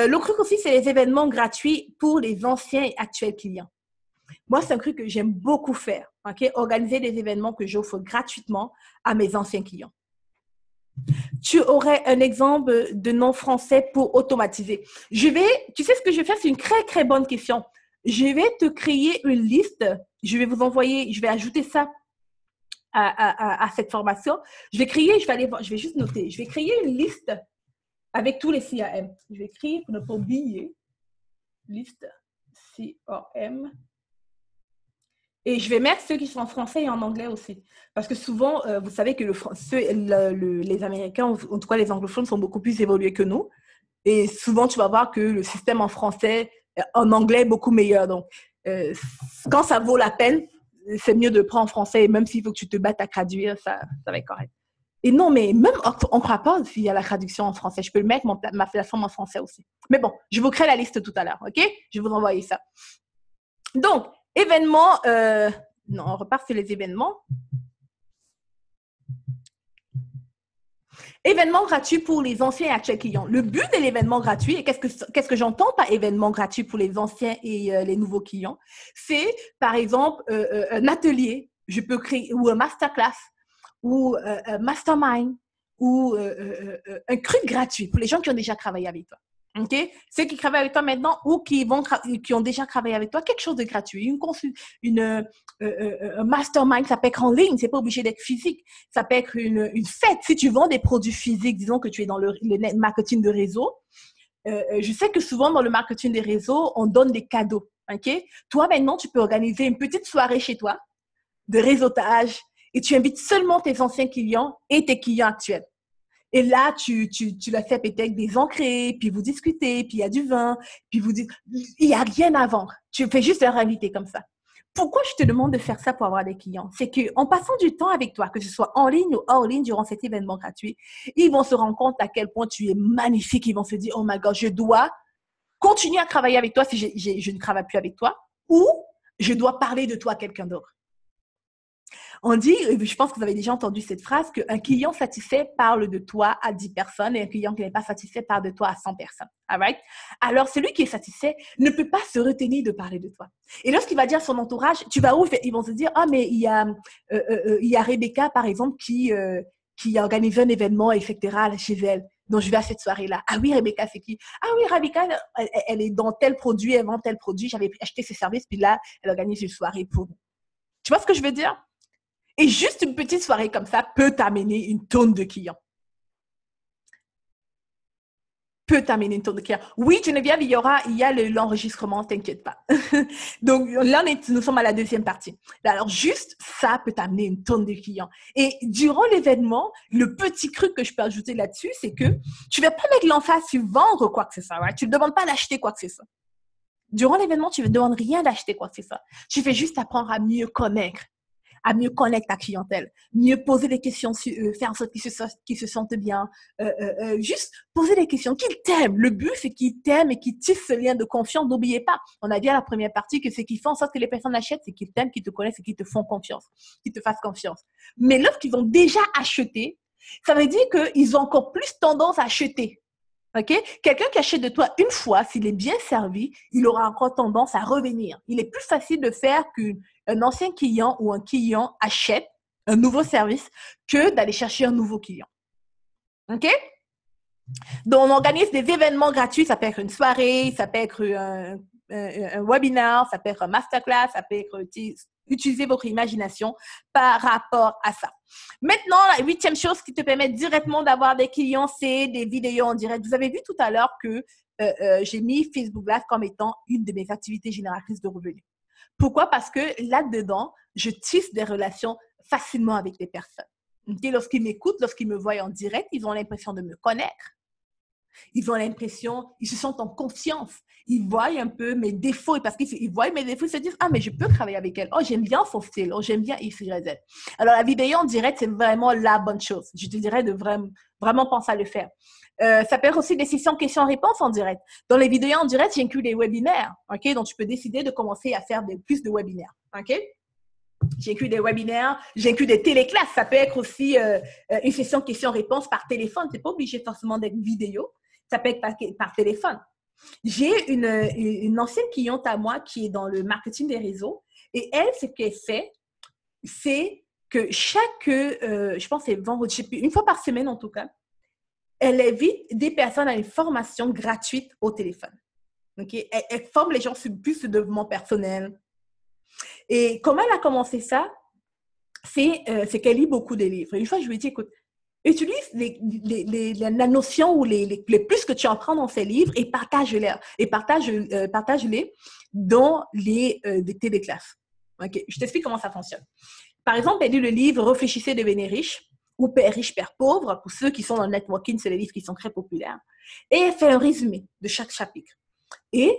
L'autre truc aussi, c'est les événements gratuits pour les anciens et actuels clients. Moi, c'est un truc que j'aime beaucoup faire. Okay? Organiser des événements que j'offre gratuitement à mes anciens clients. Tu aurais un exemple de nom français pour automatiser. Tu sais ce que je vais faire? C'est une très, très bonne question. Je vais te créer une liste. Je vais ajouter ça à cette formation, je vais créer, je vais aller voir, je vais juste noter, je vais créer une liste avec tous les CRM. Je vais créer, pour ne pas oublier, liste CRM. Et je vais mettre ceux qui sont en français et en anglais aussi. Parce que souvent, vous savez que les Américains, en tout cas les anglophones, sont beaucoup plus évolués que nous. Et souvent, tu vas voir que le système en français, en anglais, est beaucoup meilleur. Donc, quand ça vaut la peine, c'est mieux de le prendre en français. Et même s'il faut que tu te battes à traduire, ça va être correct. Et non, mais même, on ne croit pas s'il y a la traduction en français. Je peux le mettre, ma plateforme en français aussi. Mais bon, je vous crée la liste tout à l'heure, OK? Je vais vous envoyer ça. Donc, événements, non, on repart sur les événements. Événement gratuit pour les anciens et actuels clients. Le but de l'événement gratuit, et qu'est-ce que j'entends par événement gratuit pour les anciens et les nouveaux clients, c'est, par exemple, un atelier, je peux créer, ou un masterclass, ou un mastermind, ou un truc gratuit pour les gens qui ont déjà travaillé avec toi. OK? Ceux qui travaillent avec toi maintenant ou qui ont déjà travaillé avec toi, quelque chose de gratuit. Un mastermind, ça peut être en ligne, c'est pas obligé d'être physique. Ça peut être une fête. Si tu vends des produits physiques, disons que tu es dans le marketing de réseau, je sais que souvent dans le marketing des réseaux, on donne des cadeaux. OK? Toi, maintenant, tu peux organiser une petite soirée chez toi de réseautage et tu invites seulement tes anciens clients et tes clients actuels. Et là, tu l'as fait peut-être avec des entrées, puis vous discutez, puis il y a du vin, puis vous dites, il n'y a rien à vendre. Tu fais juste leur inviter comme ça. Pourquoi je te demande de faire ça pour avoir des clients? C'est qu'en passant du temps avec toi, que ce soit en ligne ou hors ligne durant cet événement gratuit, ils vont se rendre compte à quel point tu es magnifique. Ils vont se dire, oh my God, je dois continuer à travailler avec toi si je ne travaille plus avec toi, ou je dois parler de toi à quelqu'un d'autre. On dit, je pense que vous avez déjà entendu cette phrase, qu'un client satisfait parle de toi à 10 personnes et un client qui n'est pas satisfait parle de toi à 100 personnes. All right? Alors, celui qui est satisfait ne peut pas se retenir de parler de toi. Et lorsqu'il va dire à son entourage, tu vas où? Ils vont se dire, ah, mais il y a Rebecca, par exemple, qui a organisé un événement, etc., chez elle. Donc, je vais à cette soirée-là. Ah oui, Rebecca, c'est qui? Ah oui, Rebecca, elle est dans tel produit, elle vend tel produit. J'avais acheté ses services, puis là, elle organise une soirée pour nous. Tu vois ce que je veux dire? Et juste une petite soirée comme ça peut t'amener une tonne de clients. Oui, Geneviève, il y a l'enregistrement, t'inquiète pas. Donc là, nous sommes à la deuxième partie. Alors juste ça peut t'amener une tonne de clients. Et durant l'événement, le petit truc que je peux ajouter là-dessus, c'est que tu ne vas pas mettre l'emphase sur vendre quoi que ce soit. Right? Tu ne demandes pas d'acheter quoi que ce soit. Durant l'événement, tu ne demandes rien d'acheter quoi que ce soit. Tu fais juste apprendre à mieux connaître ta clientèle, mieux poser des questions, faire en sorte qu'ils se sentent bien, juste poser des questions, qu'ils t'aiment. Le but, c'est qu'ils t'aiment et qu'ils tissent ce lien de confiance. N'oubliez pas, on a dit à la première partie que ce qui fait en sorte que les personnes achètent, c'est qu'ils t'aiment, qu'ils te connaissent et qu'ils te font confiance, qu'ils te fassent confiance. Mais lorsqu'ils ont déjà acheté, ça veut dire qu'ils ont encore plus tendance à acheter. OK? Quelqu'un qui achète de toi une fois, s'il est bien servi, il aura encore tendance à revenir. Il est plus facile de faire qu'un ancien client ou un client achète un nouveau service que d'aller chercher un nouveau client. OK? Donc, on organise des événements gratuits. Ça peut être une soirée, ça peut être un webinaire, ça peut être un masterclass, ça peut être utiliser votre imagination par rapport à ça. Maintenant, la 8e chose qui te permet directement d'avoir des clients, c'est des vidéos en direct. Vous avez vu tout à l'heure que j'ai mis Facebook Live comme étant une de mes activités génératrices de revenus. Pourquoi? Parce que là-dedans, je tisse des relations facilement avec les personnes. Okay? Lorsqu'ils m'écoutent, lorsqu'ils me voient en direct, ils ont l'impression de me connaître. Ils ont l'impression, ils se sentent en confiance. Ils voient un peu mes défauts et parce qu'ils voient mes défauts, ils se disent, ah, mais je peux travailler avec elle. Oh, j'aime bien son style. Oh, j'aime bien X, Y, Z. Alors, la vidéo en direct, c'est vraiment la bonne chose. Je te dirais de vraiment penser à le faire. Ça peut être aussi des sessions questions-réponses en direct. Dans les vidéos en direct, j'inclus des webinaires. OK? Donc, tu peux décider de commencer à faire plus de webinaires. OK? J'inclus des webinaires, j'inclus des téléclasses. Ça peut être aussi une session questions-réponses par téléphone. C'est pas obligé forcément d'être vidéo. Ça peut être par téléphone. J'ai une ancienne cliente à moi qui est dans le marketing des réseaux et elle, ce qu'elle fait, c'est que je pense que c'est vendredi, une fois par semaine en tout cas, elle invite des personnes à une formation gratuite au téléphone. Okay? Elle forme les gens sur plus de développement personnel. Et comment elle a commencé ça? c'est qu'elle lit beaucoup de livres. Et une fois, je lui ai dit, écoute, utilise la notion ou les plus que tu en prends dans ces livres et partage-les. Et partage-les dans les téléclasses. OK? Je t'explique comment ça fonctionne. Par exemple, elle lit le livre Réfléchissez, devenez riche ou Père riche, Père pauvre. Pour ceux qui sont dans le networking, c'est les livres qui sont très populaires. Et elle fait un résumé de chaque chapitre. Et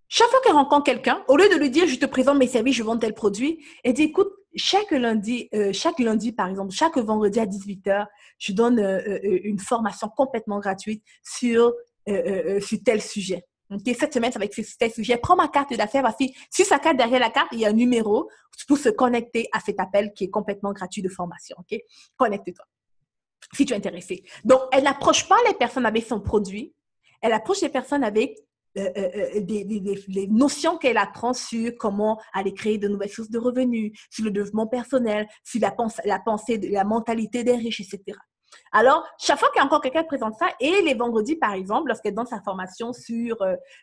chaque fois qu'elle rencontre quelqu'un, au lieu de lui dire « je te présente mes services, je vends tel produit », elle dit « écoute, chaque lundi, par exemple, chaque vendredi à 18h, je donne une formation complètement gratuite sur tel sujet. Okay, cette semaine, ça va être sur tel sujet. Prends ma carte d'affaires, voici. Sur sa carte, derrière la carte, il y a un numéro pour se connecter à cet appel qui est complètement gratuit de formation. Okay? Connecte-toi si tu es intéressé. Donc, elle n'approche pas les personnes avec son produit. Elle approche les personnes avec des notions qu'elle apprend sur comment aller créer de nouvelles sources de revenus, sur le développement personnel, sur la pensée, la mentalité des riches, etc. Alors, chaque fois qu'il y a encore quelqu'un qui présente ça, et les vendredis, par exemple, lorsqu'elle donne sa formation sur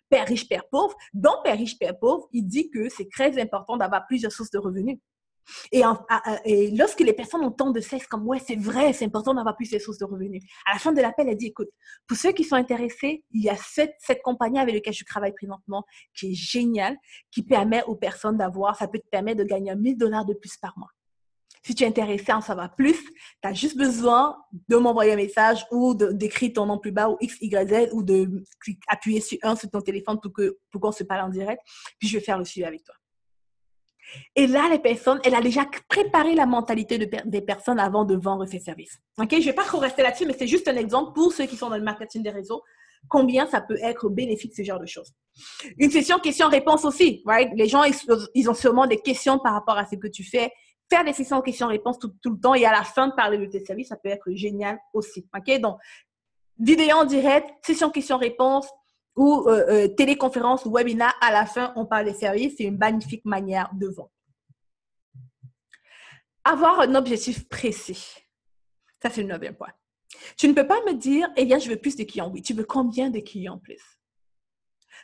Père riche, Père pauvre, dans Père riche, Père pauvre, il dit que c'est très important d'avoir plusieurs sources de revenus. Et lorsque les personnes entendent de ça, c'est comme, ouais, c'est vrai, c'est important d'avoir plus de sources de revenus. À la fin de l'appel, elle dit, écoute, pour ceux qui sont intéressés, il y a cette compagnie avec laquelle je travaille présentement qui est géniale, qui permet aux personnes ça peut te permettre de gagner $1,000 de plus par mois. Si tu es intéressé à en savoir plus, tu as juste besoin de m'envoyer un message ou d'écrire ton nom plus bas ou X, Y, Z ou d'appuyer sur ton téléphone pour qu'on se parle en direct. Puis je vais faire le suivi avec toi. Et là, elle a déjà préparé la mentalité des personnes avant de vendre ses services. OK? Je ne vais pas trop rester là-dessus, mais c'est juste un exemple pour ceux qui sont dans le marketing des réseaux, combien ça peut être bénéfique, ce genre de choses. Une session questions-réponses aussi, right? Les gens, ils ont sûrement des questions par rapport à ce que tu fais. Faire des sessions questions-réponses tout le temps et à la fin de parler de tes services, ça peut être génial aussi. OK? Donc, vidéo en direct, session questions-réponses, ou téléconférence ou webinaire, à la fin, on parle des services. C'est une magnifique manière de vendre. Avoir un objectif précis. Ça, c'est le 9e point. Tu ne peux pas me dire, eh bien, je veux plus de clients. Oui, tu veux combien de clients plus?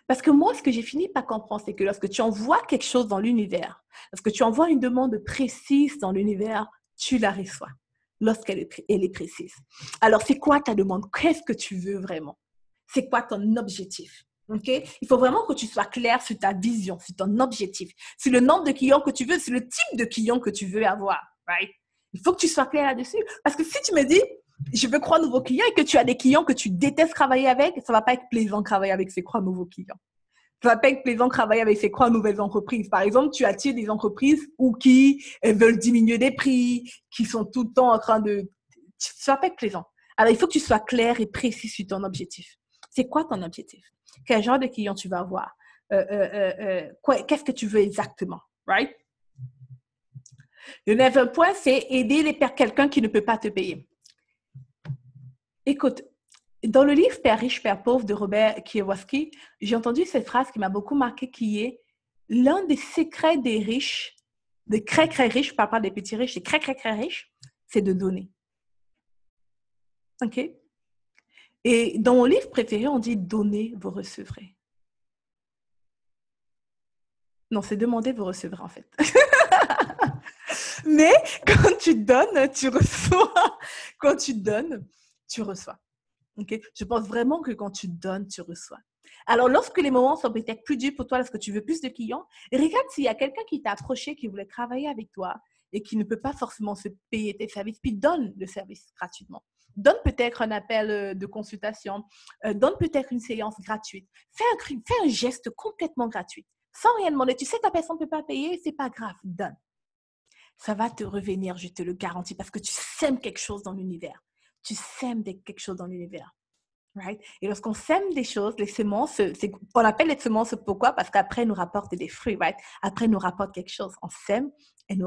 Parce que moi, ce que j'ai fini par comprendre, c'est que lorsque tu envoies quelque chose dans l'univers, lorsque tu envoies une demande précise dans l'univers, tu la reçois lorsqu'elle est précise. Alors, c'est quoi ta demande? Qu'est-ce que tu veux vraiment? C'est quoi ton objectif? Okay? Il faut vraiment que tu sois clair sur ta vision, sur ton objectif, sur le nombre de clients que tu veux, sur le type de clients que tu veux avoir. Right? Il faut que tu sois clair là-dessus. Parce que si tu me dis, je veux croire nouveaux clients et que tu as des clients que tu détestes travailler avec, ça ne va pas être plaisant de travailler avec ces croix nouveaux clients. Ça ne va pas être plaisant de travailler avec ces croix nouvelles entreprises. Par exemple, tu attires des entreprises qui veulent diminuer des prix, qui sont tout le temps en train de... Ça ne va pas être plaisant. Alors, il faut que tu sois clair et précis sur ton objectif. C'est quoi ton objectif? Quel genre de client tu vas avoir? Qu'est-ce que tu veux exactement? Right? Le 9e point, c'est aider quelqu'un qui ne peut pas te payer. Écoute, dans le livre Père riche, Père pauvre de Robert Kiyosaki, j'ai entendu cette phrase qui m'a beaucoup marqué, qui est l'un des secrets des riches, des très riches, je ne parle pas des petits riches, des très riches, c'est de donner. OK? Et dans mon livre préféré, on dit « donnez, vous recevrez ». Non, c'est « demander, vous recevrez » en fait. Mais quand tu donnes, tu reçois. Quand tu donnes, tu reçois. Okay? Je pense vraiment que quand tu donnes, tu reçois. Alors, lorsque les moments sont peut-être plus durs pour toi, lorsque tu veux plus de clients, regarde s'il y a quelqu'un qui t'a approché, qui voulait travailler avec toi et qui ne peut pas forcément se payer tes services, puis donne le service gratuitement. Donne peut-être un appel de consultation, donne peut-être une séance gratuite. Fais un geste complètement gratuit, sans rien demander. Tu sais que la personne ne peut pas payer, c'est pas grave, donne. Ça va te revenir, je te le garantis, parce que tu sèmes quelque chose dans l'univers. Tu sèmes quelque chose dans l'univers. Right? Et lorsqu'on sème des choses, les semences, on appelle les semences pourquoi? Parce qu'après, nous rapportent des fruits. Right? Après, nous rapporte quelque chose. On sème et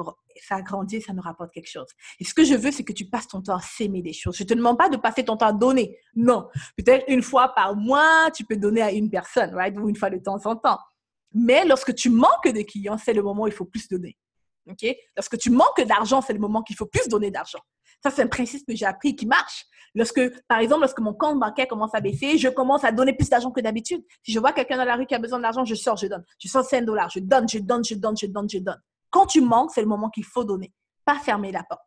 ça grandit, ça nous rapporte quelque chose. Et ce que je veux, c'est que tu passes ton temps à s'aimer des choses. Je ne te demande pas de passer ton temps à donner. Non. Peut-être une fois par mois, tu peux donner à une personne, right? Ou une fois de temps en temps. Mais lorsque tu manques de clients, c'est le moment où il faut plus donner. Okay? Lorsque tu manques d'argent, c'est le moment qu'il faut plus donner d'argent. Ça, c'est un principe que j'ai appris qui marche. Par exemple, lorsque mon compte bancaire commence à baisser, je commence à donner plus d'argent que d'habitude. Si je vois quelqu'un dans la rue qui a besoin d'argent, je sors, je donne. Je sors $5, je donne. Quand tu manques, c'est le moment qu'il faut donner. pas fermer la porte.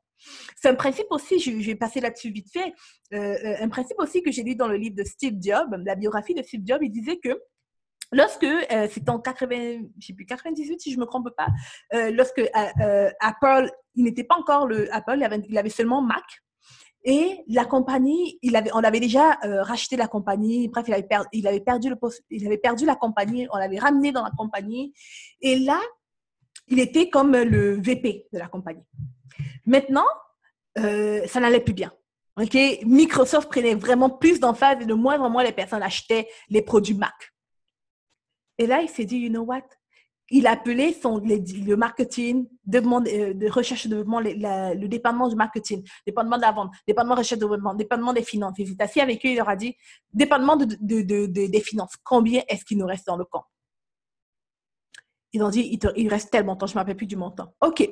C'est un principe aussi, je vais passer là-dessus vite fait, un principe aussi que j'ai lu dans le livre de Steve Jobs, la biographie de Steve Jobs, il disait que lorsque, c'était en 80, je sais plus, 98 si je me trompe pas, lorsque Apple, il n'était pas encore le Apple, il avait seulement Mac. Et la compagnie, on avait déjà racheté la compagnie. Bref, il avait perdu la compagnie. On l'avait ramené dans la compagnie. Et là, il était comme le VP de la compagnie. Maintenant, ça n'allait plus bien. Ok, Microsoft prenait vraiment plus d'emphase et de moins en moins les personnes achetaient les produits Mac. Et là, il s'est dit, you know what? Il a appelé le marketing, de recherche et développement, le département du marketing, département de la vente, département de recherche et développement, département des finances. Il s'est assis avec eux, il leur a dit, département des finances, combien est-ce qu'il nous reste dans le compte? Ils ont dit, il reste tel montant, je ne me rappelle plus du montant. OK.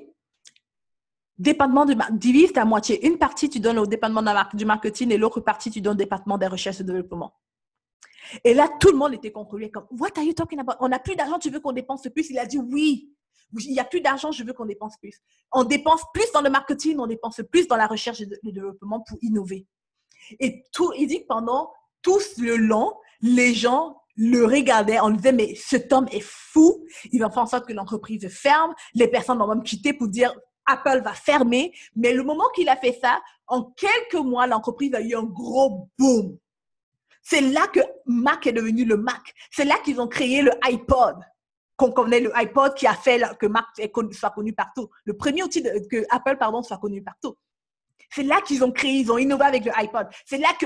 Département divise ta moitié. Une partie, tu donnes au département du marketing et l'autre partie, tu donnes au département des recherches et développement. Et là, tout le monde était contre lui, comme, what are you talking about? On n'a plus d'argent, tu veux qu'on dépense plus? Il a dit oui. Il n'y a plus d'argent, je veux qu'on dépense plus. On dépense plus dans le marketing, on dépense plus dans la recherche et le développement pour innover. Et il dit que pendant tout le long, les gens le regardaient, on disait, mais cet homme est fou, il va faire en sorte que l'entreprise ferme, les personnes vont même quitter pour dire, Apple va fermer. Mais le moment qu'il a fait ça, en quelques mois, l'entreprise a eu un gros boom. C'est là que Mac est devenu le Mac. C'est là qu'ils ont créé le iPod. Qu'on connaît le iPod qui a fait que Mac soit connu partout. Le premier outil que Apple, soit connu partout. C'est là qu'ils ont innové avec le iPod. C'est là que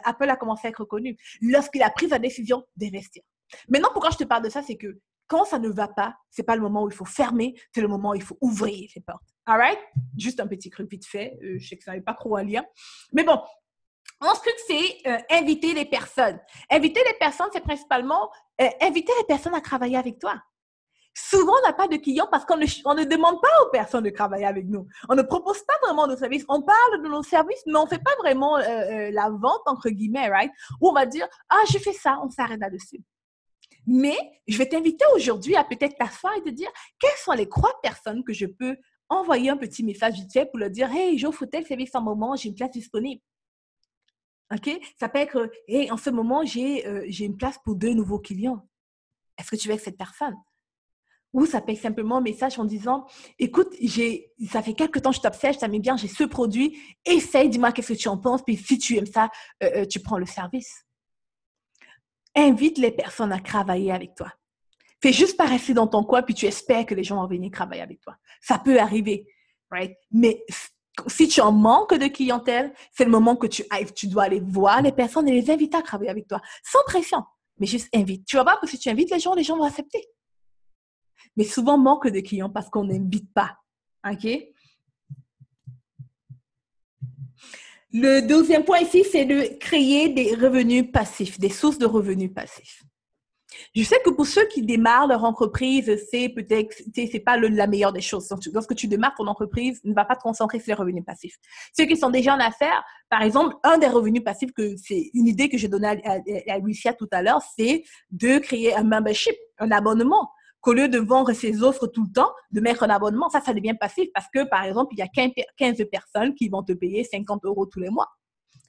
Apple a commencé à être reconnu. Lorsqu'il a pris sa décision d'investir. Maintenant, pourquoi je te parle de ça, c'est que quand ça ne va pas, c'est pas le moment où il faut fermer, c'est le moment où il faut ouvrir les portes. All right? Juste un petit truc vite fait. Je sais que ça n'avait pas trop un lien. Mais bon. Ensuite, c'est inviter les personnes. Inviter les personnes, c'est principalement inviter les personnes à travailler avec toi. Souvent, on n'a pas de clients parce qu'on ne demande pas aux personnes de travailler avec nous. On ne propose pas vraiment nos services. On parle de nos services, mais on ne fait pas vraiment la vente, entre guillemets, right? Où on va dire, ah, je fais ça, on s'arrête là-dessus. Mais je vais t'inviter aujourd'hui à peut-être t'asseoir et te dire, quelles sont les 3 personnes que je peux envoyer un petit message vite fait pour leur dire, hey, j'offre tel service en moment, j'ai une place disponible. OK? Ça peut être, hey, en ce moment, j'ai une place pour 2 nouveaux clients. Est-ce que tu veux avec cette personne? Ou ça peut être simplement un message en disant, écoute, ça fait quelques temps que je t'observe, ça m'aime bien, j'ai ce produit, essaye, dis-moi qu'est-ce que tu en penses, puis si tu aimes ça, tu prends le service. Invite les personnes à travailler avec toi. Fais juste pas rester dans ton coin, puis tu espères que les gens vont venir travailler avec toi. Ça peut arriver, right? Mais si tu en manques de clientèle, c'est le moment que tu dois aller voir les personnes et les inviter à travailler avec toi. Sans pression, mais juste invite. Tu vas voir que si tu invites les gens vont accepter. Mais souvent, manque de clients parce qu'on n'invite pas. OK? Le deuxième point ici, c'est de créer des revenus passifs, des sources de revenus passifs. Je sais que pour ceux qui démarrent leur entreprise, c'est pas la meilleure des choses. Lorsque tu démarres ton entreprise, ne va pas te concentrer sur les revenus passifs. Ceux qui sont déjà en affaires, par exemple, un des revenus passifs, c'est une idée que j'ai donnée à Lucia tout à l'heure, c'est de créer un membership, un abonnement. Qu'au lieu de vendre ses offres tout le temps, de mettre un abonnement, ça devient passif parce que, par exemple, il y a 15 personnes qui vont te payer 50 € tous les mois.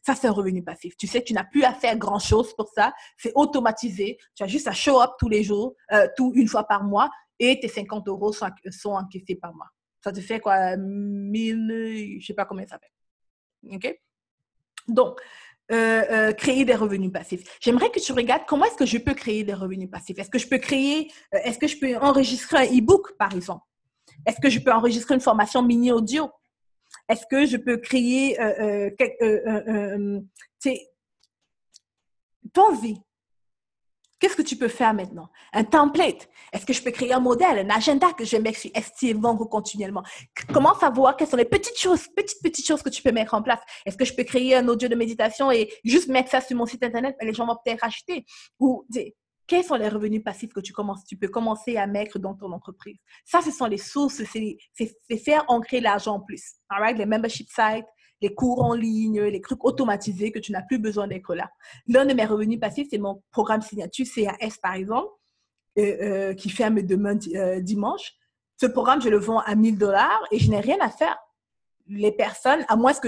Ça, c'est un revenu passif. Tu sais, tu n'as plus à faire grand-chose pour ça. C'est automatisé. Tu as juste à show up tous les jours, une fois par mois, et tes 50 € sont encaissés par mois. Ça te fait quoi? 1000, je ne sais pas combien ça fait. OK? Donc, créer des revenus passifs. J'aimerais que tu regardes comment est-ce que je peux créer des revenus passifs. Est-ce que je peux enregistrer un e-book, par exemple? Est-ce que je peux enregistrer une formation mini-audio? Est-ce que je peux créer pense-y. Qu'est-ce que tu peux faire maintenant? Un template. Est-ce que je peux créer un modèle, un agenda que je vais mettre sur Etsy et vendre continuellement? Comment savoir quelles sont les petites choses que tu peux mettre en place? Est-ce que je peux créer un audio de méditation et juste mettre ça sur mon site Internet et les gens vont peut-être acheter? Ou quels sont les revenus passifs que tu peux commencer à mettre dans ton entreprise? Ça, ce sont les sources, c'est faire ancrer l'argent en plus. All right? Les membership sites, les cours en ligne, les trucs automatisés que tu n'as plus besoin d'être là. L'un de mes revenus passifs, c'est mon programme signature CAS, par exemple, qui ferme demain dimanche. Ce programme, je le vends à 1 000 $ et je n'ai rien à faire. Les personnes, à moins que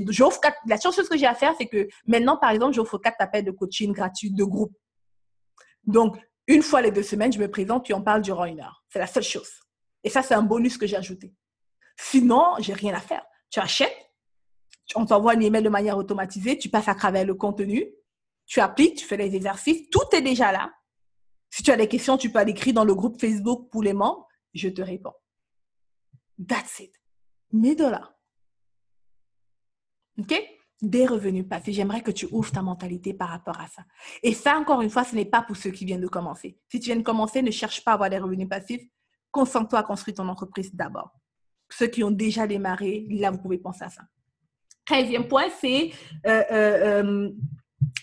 j'offre 4, la seule chose que j'ai à faire, c'est que maintenant, par exemple, j'offre 4 appels de coaching gratuits de groupe. Donc, une fois les 2 semaines, je me présente, puis on parle durant 1 heure. C'est la seule chose. Et ça, c'est un bonus que j'ai ajouté. Sinon, j'ai rien à faire. Tu achètes, on t'envoie un email de manière automatisée, tu passes à travers le contenu, tu appliques, tu fais les exercices, tout est déjà là. Si tu as des questions, tu peux l'écrire dans le groupe Facebook pour les membres, je te réponds. That's it. 1 000 $. OK? Des revenus passifs. J'aimerais que tu ouvres ta mentalité par rapport à ça. Et ça, encore une fois, ce n'est pas pour ceux qui viennent de commencer. Si tu viens de commencer, ne cherche pas à avoir des revenus passifs. Concentre-toi à construire ton entreprise d'abord. Ceux qui ont déjà démarré, là, vous pouvez penser à ça. 13e point, c'est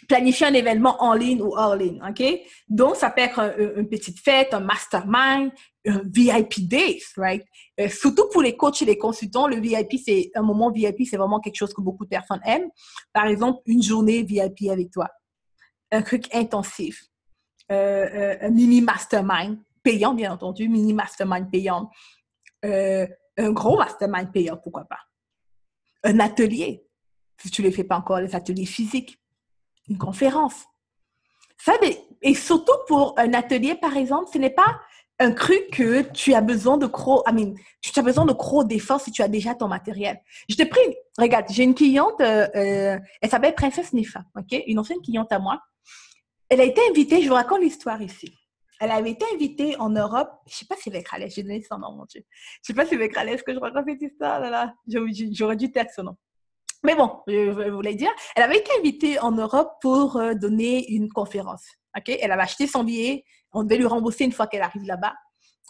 planifier un événement en ligne ou hors ligne, OK? Donc, ça peut être une petite fête, un mastermind, un VIP Days, right? Surtout pour les coachs et les consultants, le VIP, c'est un moment VIP, c'est vraiment quelque chose que beaucoup de personnes aiment. Par exemple, une journée VIP avec toi, un truc intensif, un mini mastermind payant, bien entendu, mini mastermind payant, un gros mastermind payant, pourquoi pas? Un atelier, si tu ne les fais pas encore, les ateliers physiques, une conférence. Ça, et surtout pour un atelier, par exemple, ce n'est pas un truc que tu as besoin de tu as besoin de gros d'efforts si tu as déjà ton matériel. Je te prie, regarde, j'ai une cliente, elle s'appelle Princesse Nifa, ok? Une ancienne cliente à moi. Elle a été invitée, je vous raconte l'histoire ici. Elle avait été invitée en Europe, je ne sais pas si c'est avec Ralès, j'ai donné son nom, mon Dieu. Je ne sais pas si c'est avec Ralès que je raconte cette histoire, là. J'aurais dû taire son nom. Mais bon, je voulais dire, elle avait été invitée en Europe pour donner une conférence. Okay? Elle avait acheté son billet, on devait lui rembourser une fois qu'elle arrive là-bas.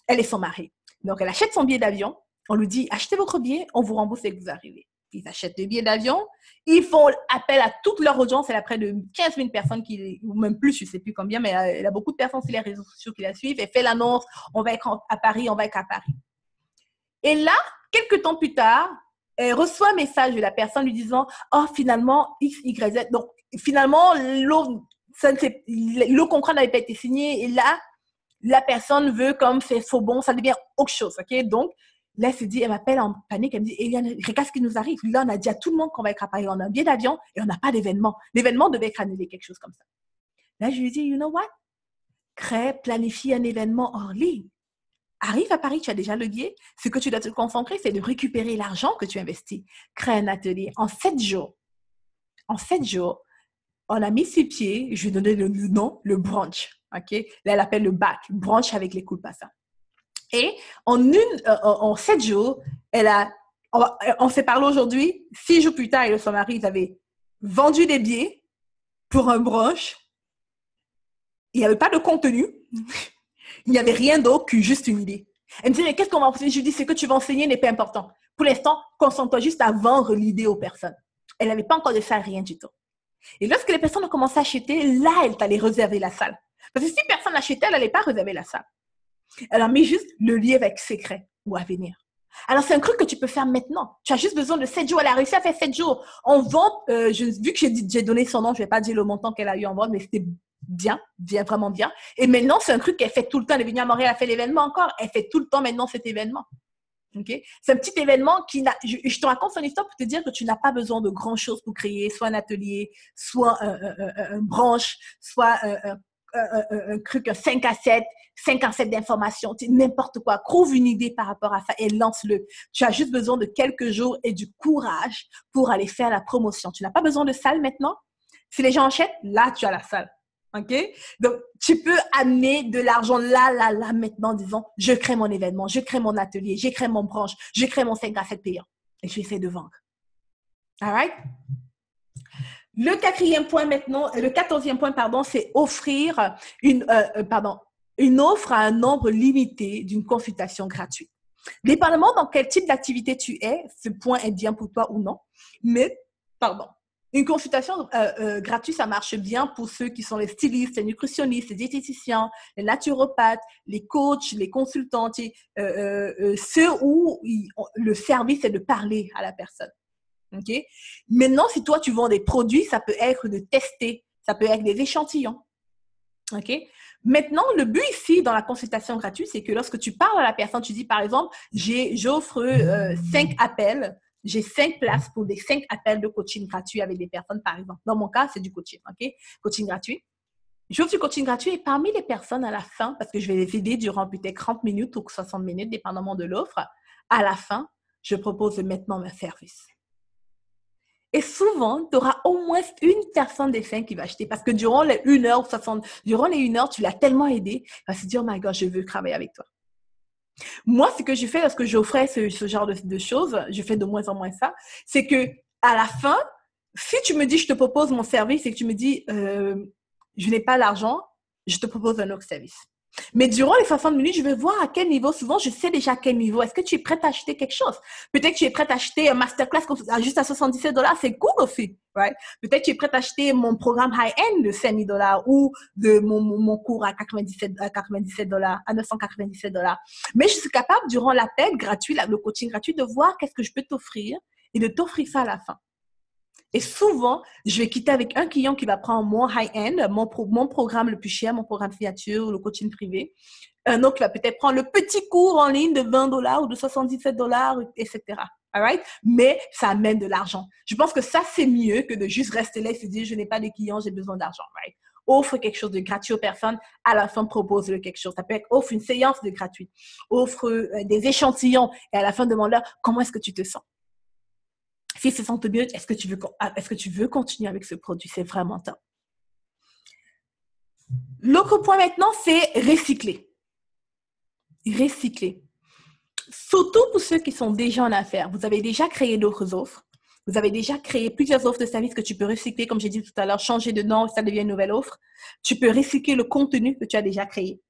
Elle et son mari. Donc, elle achète son billet d'avion, on lui dit, achetez votre billet, on vous rembourse dès que vous arrivez. Ils achètent le billet d'avion, ils font appel à toute leur audience, elle a près de 15 000 personnes, ou même plus, je ne sais plus combien, mais elle a beaucoup de personnes sur les réseaux sociaux qui la suivent, elle fait l'annonce, on va être à Paris, on va être à Paris. Et là, quelques temps plus tard, elle reçoit un message de la personne lui disant « Oh, finalement, X, Y, Z. » Donc, finalement, le contrat n'avait pas été signé. Et là, la personne veut comme c'est faux bon, ça devient autre chose. Okay? Donc, là, elle se dit, elle m'appelle en panique. Elle me dit « Eliane, regarde ce qui nous arrive. Là, on a dit à tout le monde qu'on va être à Paris. On a un billet d'avion et on n'a pas d'événement. L'événement devait être annulé, quelque chose comme ça. » Là, je lui dis « You know what? Planifie un événement hors ligne. Arrive à Paris, tu as déjà le billet. Ce que tu dois te concentrer, c'est de récupérer l'argent que tu investis. Crée un atelier. En 7 jours, on a mis sur pied, je vais donner le nom, le brunch. Okay? Là, elle appelle le bac, brunch avec les Kulpasa. Et en 7 jours, on s'est parlé aujourd'hui, 6 jours plus tard, elle et son mari, ils avaient vendu des billets pour un brunch. Il n'y avait pas de contenu. Il n'y avait rien d'autre que juste une idée. Elle me dit, mais qu'est-ce qu'on va enseigner? Je lui dis, ce que tu vas enseigner n'est pas important. Pour l'instant, concentre-toi juste à vendre l'idée aux personnes. Elle n'avait pas encore de faire rien du tout. Et lorsque les personnes ont commencé à acheter, là, elle t'allait réserver la salle. Parce que si personne n'achetait, elle n'allait pas réserver la salle. Elle a mis juste le lien avec secret ou à venir. Alors, c'est un truc que tu peux faire maintenant. Tu as juste besoin de 7 jours. Elle a réussi à faire 7 jours. En vente, vu que j'ai donné son nom, je ne vais pas dire le montant qu'elle a eu en vente, mais c'était bien, vraiment bien. Et maintenant, c'est un truc qu'elle fait tout le temps. Elle est venue à Montréal, elle fait l'événement encore. Elle fait tout le temps maintenant cet événement. Okay? C'est un petit événement je te raconte son histoire pour te dire que tu n'as pas besoin de grand-chose pour créer soit un atelier, soit un branche, soit un truc, un 5 à 7 d'informations, n'importe quoi. Trouve une idée par rapport à ça et lance-le. Tu as juste besoin de quelques jours et du courage pour aller faire la promotion. Tu n'as pas besoin de salle maintenant. Si les gens achètent, là, tu as la salle. OK? Donc, tu peux amener de l'argent là, maintenant, en disant, je crée mon événement, je crée mon atelier, je crée mon branche, je crée mon 5 à 7 payant. Et je vais essayer de vendre. All right? Le 14e point, c'est offrir une offre à un nombre limité d'une consultation gratuite. Dépendamment dans quel type d'activité tu es, ce point est bien pour toi ou non. Une consultation gratuite, ça marche bien pour ceux qui sont les stylistes, les nutritionnistes, les diététiciens, les naturopathes, les coachs, les consultants, ceux où le service est de parler à la personne. Okay? Maintenant, si toi, tu vends des produits, ça peut être de tester, ça peut être des échantillons. Okay? Maintenant, le but ici, dans la consultation gratuite, c'est que lorsque tu parles à la personne, tu dis, par exemple, j'offre 5 appels, j'ai 5 places pour des 5 appels de coaching gratuit avec des personnes, par exemple. Dans mon cas, c'est du coaching, OK? Coaching gratuit. J'offre du coaching gratuit et parmi les personnes à la fin, parce que je vais les aider durant peut-être 30 minutes ou 60 minutes, dépendamment de l'offre, à la fin, je propose maintenant mon service. Et souvent, tu auras au moins une personne des 5 qui va acheter parce que durant les 1 heure ou 60, durant les 1 heure, tu l'as tellement aidé, elle va se dire, oh my God, je veux travailler avec toi. Moi, ce que je fais lorsque j'offrais ce genre de choses, je fais de moins en moins ça, c'est que à la fin, si tu me dis, je te propose mon service et que tu me dis, je n'ai pas l'argent, je te propose un autre service. Mais durant les 60 minutes, je vais voir à quel niveau. Souvent, je sais déjà à quel niveau. Est-ce que tu es prête à acheter quelque chose? Peut-être que tu es prête à acheter un masterclass juste à $77. C'est cool aussi, right? Peut-être que tu es prête à acheter mon programme high-end de $5,000 ou de mon cours à $97, à $997. Mais je suis capable, durant l'appel gratuit, le coaching gratuit, de voir qu'est-ce que je peux t'offrir et de t'offrir ça à la fin. Et souvent, je vais quitter avec un client qui va prendre mon high-end, mon programme le plus cher, mon programme signature, le coaching privé. Un autre qui va peut-être prendre le petit cours en ligne de $20 ou de $77, etc. All right? Mais ça amène de l'argent. Je pense que ça, c'est mieux que de juste rester là et se dire, je n'ai pas de clients, j'ai besoin d'argent. Right? Offre quelque chose de gratuit aux personnes, à la fin, propose-le quelque chose. Ça peut être offre une séance de gratuit, offre des échantillons et à la fin, demande-leur comment est-ce que tu te sens. Si se sent mieux, est-ce que tu veux continuer avec ce produit? C'est vraiment top. L'autre point maintenant, c'est recycler. Recycler. Surtout pour ceux qui sont déjà en affaires. Vous avez déjà créé d'autres offres. Vous avez déjà créé plusieurs offres de services que tu peux recycler. Comme j'ai dit tout à l'heure, changer de nom, ça devient une nouvelle offre. Tu peux recycler le contenu que tu as déjà créé.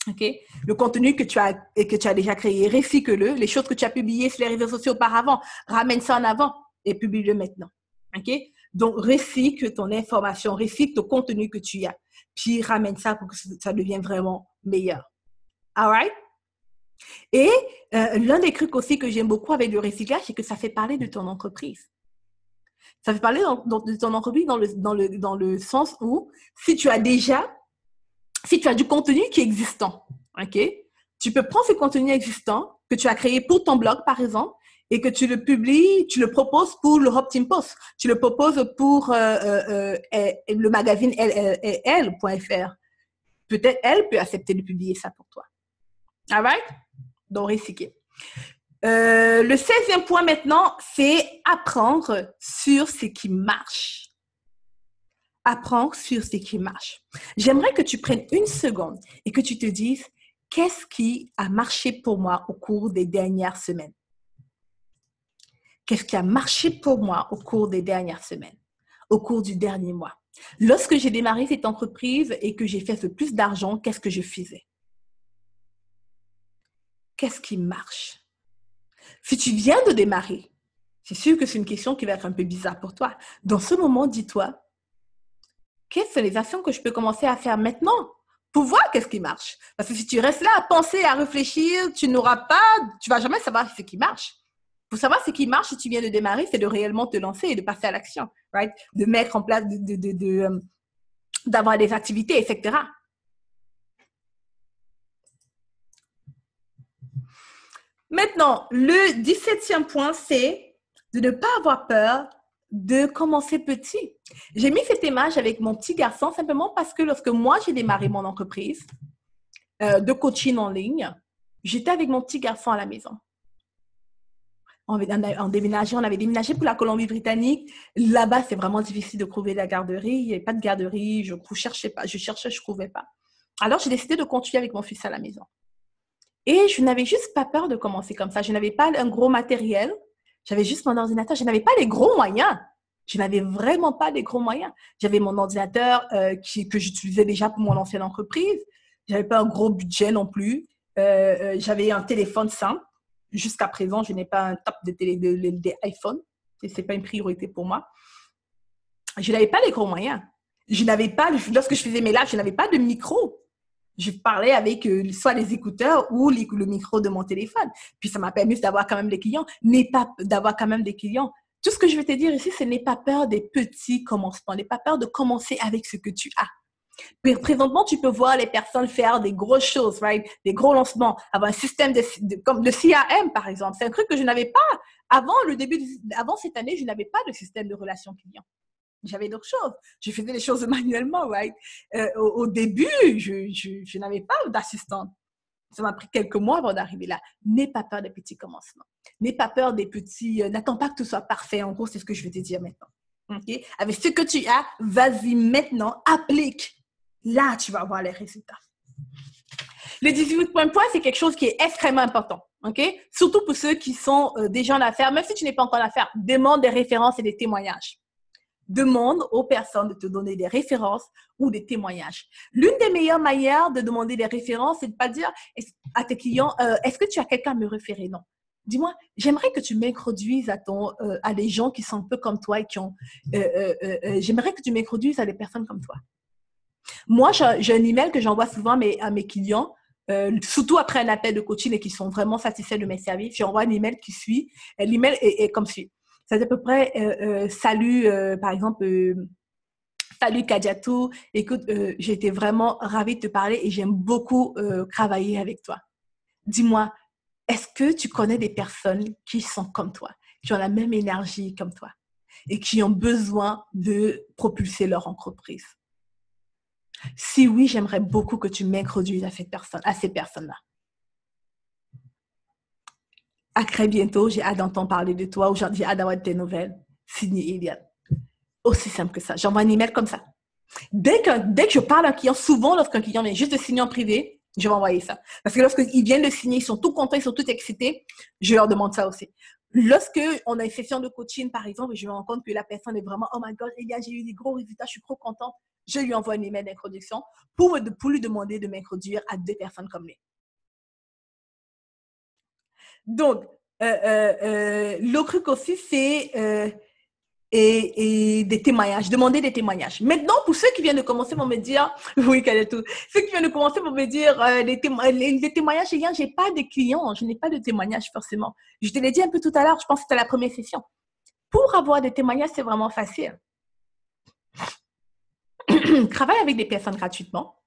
Okay? Le contenu que tu as déjà créé, recycle-le. Les choses que tu as publiées sur les réseaux sociaux auparavant, ramène ça en avant et publie-le maintenant. Okay? Donc, recycle ton information, recycle ton contenu que tu as, puis ramène ça pour que ça devienne vraiment meilleur. All right? Et l'un des trucs aussi que j'aime beaucoup avec le recyclage, c'est que ça fait parler de ton entreprise. Ça fait parler de ton entreprise dans le sens où si tu as du contenu qui est existant, ok, tu peux prendre ce contenu existant que tu as créé pour ton blog, par exemple, et que tu le publies, tu le proposes pour le Optim Post, tu le proposes pour le magazine elle.fr. Peut-être elle peut accepter de publier ça pour toi. All right? Donc, recycler. Le 16e point maintenant, c'est apprendre sur ce qui marche. Apprendre sur ce qui marche. J'aimerais que tu prennes une seconde et que tu te dises qu'est-ce qui a marché pour moi au cours des dernières semaines? Qu'est-ce qui a marché pour moi au cours des dernières semaines, au cours du dernier mois? Lorsque j'ai démarré cette entreprise et que j'ai fait le plus d'argent, qu'est-ce que je faisais? Qu'est-ce qui marche? Si tu viens de démarrer, c'est sûr que c'est une question qui va être un peu bizarre pour toi. Dans ce moment, dis-toi, quelles sont les actions que je peux commencer à faire maintenant pour voir qu'est-ce qui marche? Parce que si tu restes là à penser, à réfléchir, tu vas jamais savoir ce qui marche. Pour savoir ce qui marche, si tu viens de démarrer, c'est de réellement te lancer et de passer à l'action, right? De mettre en place, d'avoir des activités, etc. Maintenant, le 17e point, c'est de ne pas avoir peur de commencer petit. J'ai mis cette image avec mon petit garçon simplement parce que lorsque moi, j'ai démarré mon entreprise de coaching en ligne, j'étais avec mon petit garçon à la maison. On avait déménagé pour la Colombie-Britannique. Là-bas, c'est vraiment difficile de trouver la garderie. Il n'y avait pas de garderie. Je cherchais, je ne trouvais pas. Alors, j'ai décidé de continuer avec mon fils à la maison. Et je n'avais juste pas peur de commencer comme ça. Je n'avais pas un gros matériel. J'avais juste mon ordinateur. Je n'avais pas les gros moyens. Je n'avais vraiment pas les gros moyens. J'avais mon ordinateur que j'utilisais déjà pour mon ancienne entreprise. Je n'avais pas un gros budget non plus. J'avais un téléphone simple. Jusqu'à présent, je n'ai pas un top d'iPhone. Ce n'est pas une priorité pour moi. Je n'avais pas les gros moyens. Lorsque je faisais mes lives, je n'avais pas de micro. Je parlais avec soit les écouteurs ou le micro de mon téléphone. Puis ça m'a permis d'avoir quand même des clients. Tout ce que je vais te dire ici, ce n'est pas peur des petits commencements. N'aie pas peur de commencer avec ce que tu as. Présentement, tu peux voir les personnes faire des grosses choses, right? Des gros lancements, avoir un système comme le CRM, par exemple. C'est un truc que je n'avais pas avant cette année, je n'avais pas de système de relations clients. J'avais d'autres choses. Je faisais les choses manuellement, right? Au début, je n'avais pas d'assistante. Ça m'a pris quelques mois avant d'arriver là. N'aie pas peur des petits commencements. N'aie pas peur des petits... n'attends pas que tout soit parfait. En gros, c'est ce que je vais te dire maintenant. Okay? Avec ce que tu as, vas-y maintenant, applique. Là, tu vas avoir les résultats. Le 18 points, c'est quelque chose qui est extrêmement important. Okay? Surtout pour ceux qui sont déjà en affaires. Même si tu n'es pas encore en affaires, demande des références et des témoignages. Demande aux personnes de te donner des références ou des témoignages. L'une des meilleures manières de demander des références, c'est de ne pas dire à tes clients, est-ce que tu as quelqu'un à me référer? Non. Dis-moi, j'aimerais que tu m'introduises à des gens qui sont un peu comme toi et qui ont... j'aimerais que tu m'introduises à des personnes comme toi. Moi, j'ai un email que j'envoie souvent à mes clients, surtout après un appel de coaching et qui sont vraiment satisfaits de mes services. J'envoie un email qui suit. L'email est comme suit. C'est à peu près salut, par exemple, salut Kadiatou. Écoute, j'ai été vraiment ravie de te parler et j'aime beaucoup travailler avec toi. Dis-moi, est-ce que tu connais des personnes qui sont comme toi, qui ont la même énergie comme toi et qui ont besoin de propulser leur entreprise? Si oui, j'aimerais beaucoup que tu m'introduises à ces personnes-là. À très bientôt. J'ai hâte d'entendre parler de toi. Aujourd'hui, j'ai hâte d'avoir tes nouvelles. Signé Eliane. Aussi simple que ça. J'envoie un email comme ça. Dès que je parle à un client, souvent, lorsqu'un client vient juste de signer en privé, je vais envoyer ça. Parce que lorsqu'ils viennent de signer, ils sont tout contents, ils sont tout excités, je leur demande ça aussi. Lorsqu'on a une session de coaching, par exemple, et je me rends compte que la personne est vraiment « Oh my God, Eliane, j'ai eu des gros résultats, je suis trop contente », je lui envoie un email d'introduction pour lui demander de m'introduire à 2 personnes comme lui. Donc, l'autre truc aussi, c'est des témoignages, demander des témoignages. Maintenant, pour ceux qui viennent de commencer vont me dire, oui, Kadiatou, ceux qui viennent de commencer vont me dire, les témoignages, je n'ai pas de clients, je n'ai pas de témoignages forcément. Je te l'ai dit un peu tout à l'heure, je pense que c'était la première session. Pour avoir des témoignages, c'est vraiment facile. Travaille avec des personnes gratuitement.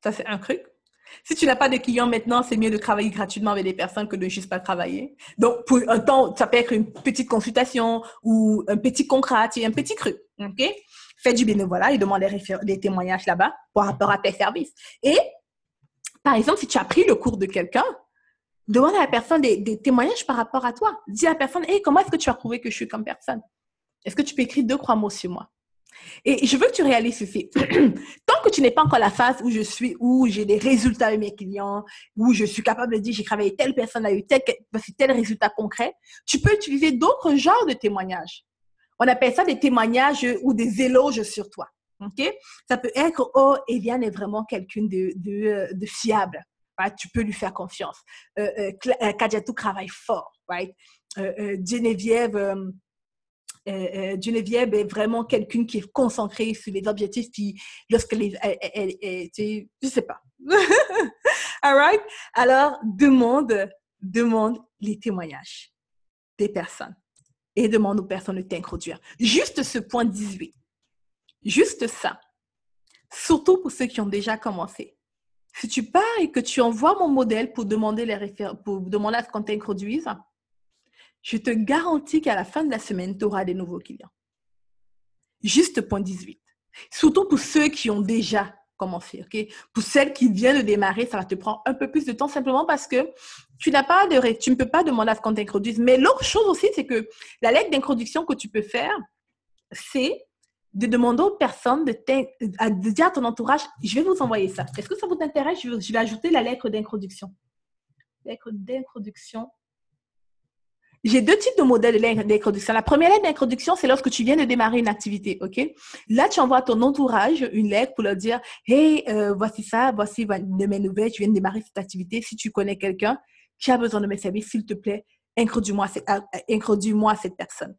Ça, c'est un truc. Si tu n'as pas de clients maintenant, c'est mieux de travailler gratuitement avec des personnes que de juste pas travailler. Donc, pour un temps, ça peut être une petite consultation ou un petit contrat, un petit truc. OK? Fais du bénévolat et demande des témoignages là-bas par rapport à tes services. Et, par exemple, si tu as pris le cours de quelqu'un, demande à la personne des témoignages par rapport à toi. Dis à la personne, hey, comment est-ce que tu as prouvé que je suis comme personne? Est-ce que tu peux écrire 2-3 mots sur moi? Et je veux que tu réalises ceci. Tant que tu n'es pas encore à la phase où j'ai des résultats avec mes clients, où je suis capable de dire j'ai travaillé telle personne, a eu tel résultat concret, tu peux utiliser d'autres genres de témoignages. On appelle ça des témoignages ou des éloges sur toi. Okay? Ça peut être, oh, Eliane est vraiment quelqu'un de fiable. Right? Tu peux lui faire confiance. Kadiatou travaille fort. Right? Geneviève est vraiment quelqu'un qui est concentré sur les objectifs, puis lorsqu'elle je sais pas. All right? Alors, demande les témoignages des personnes et demande aux personnes de t'introduire. Juste ce point 18. Juste ça. Surtout pour ceux qui ont déjà commencé. Si tu pars et que tu envoies mon modèle pour demander à ce qu'on t'introduise, je te garantis qu'à la fin de la semaine, tu auras des nouveaux clients. Juste point 18. Surtout pour ceux qui ont déjà commencé. Okay? Pour celles qui viennent de démarrer, ça va te prendre un peu plus de temps simplement parce que tu ne peux pas demander à ce qu'on t'introduise. Mais l'autre chose aussi, c'est que la lettre d'introduction que tu peux faire, c'est de demander aux personnes de dire à ton entourage, je vais vous envoyer ça. Est-ce que ça vous intéresse? Je vais ajouter la lettre d'introduction. Lettre d'introduction. J'ai 2 types de modèles d'introduction. La première lettre d'introduction, c'est lorsque tu viens de démarrer une activité, OK? Là, tu envoies à ton entourage une lettre pour leur dire « Hey, voici ça, voici de mes nouvelles, je viens de démarrer cette activité. Si tu connais quelqu'un qui a besoin de mes services, s'il te plaît, introduis-moi à cette personne. »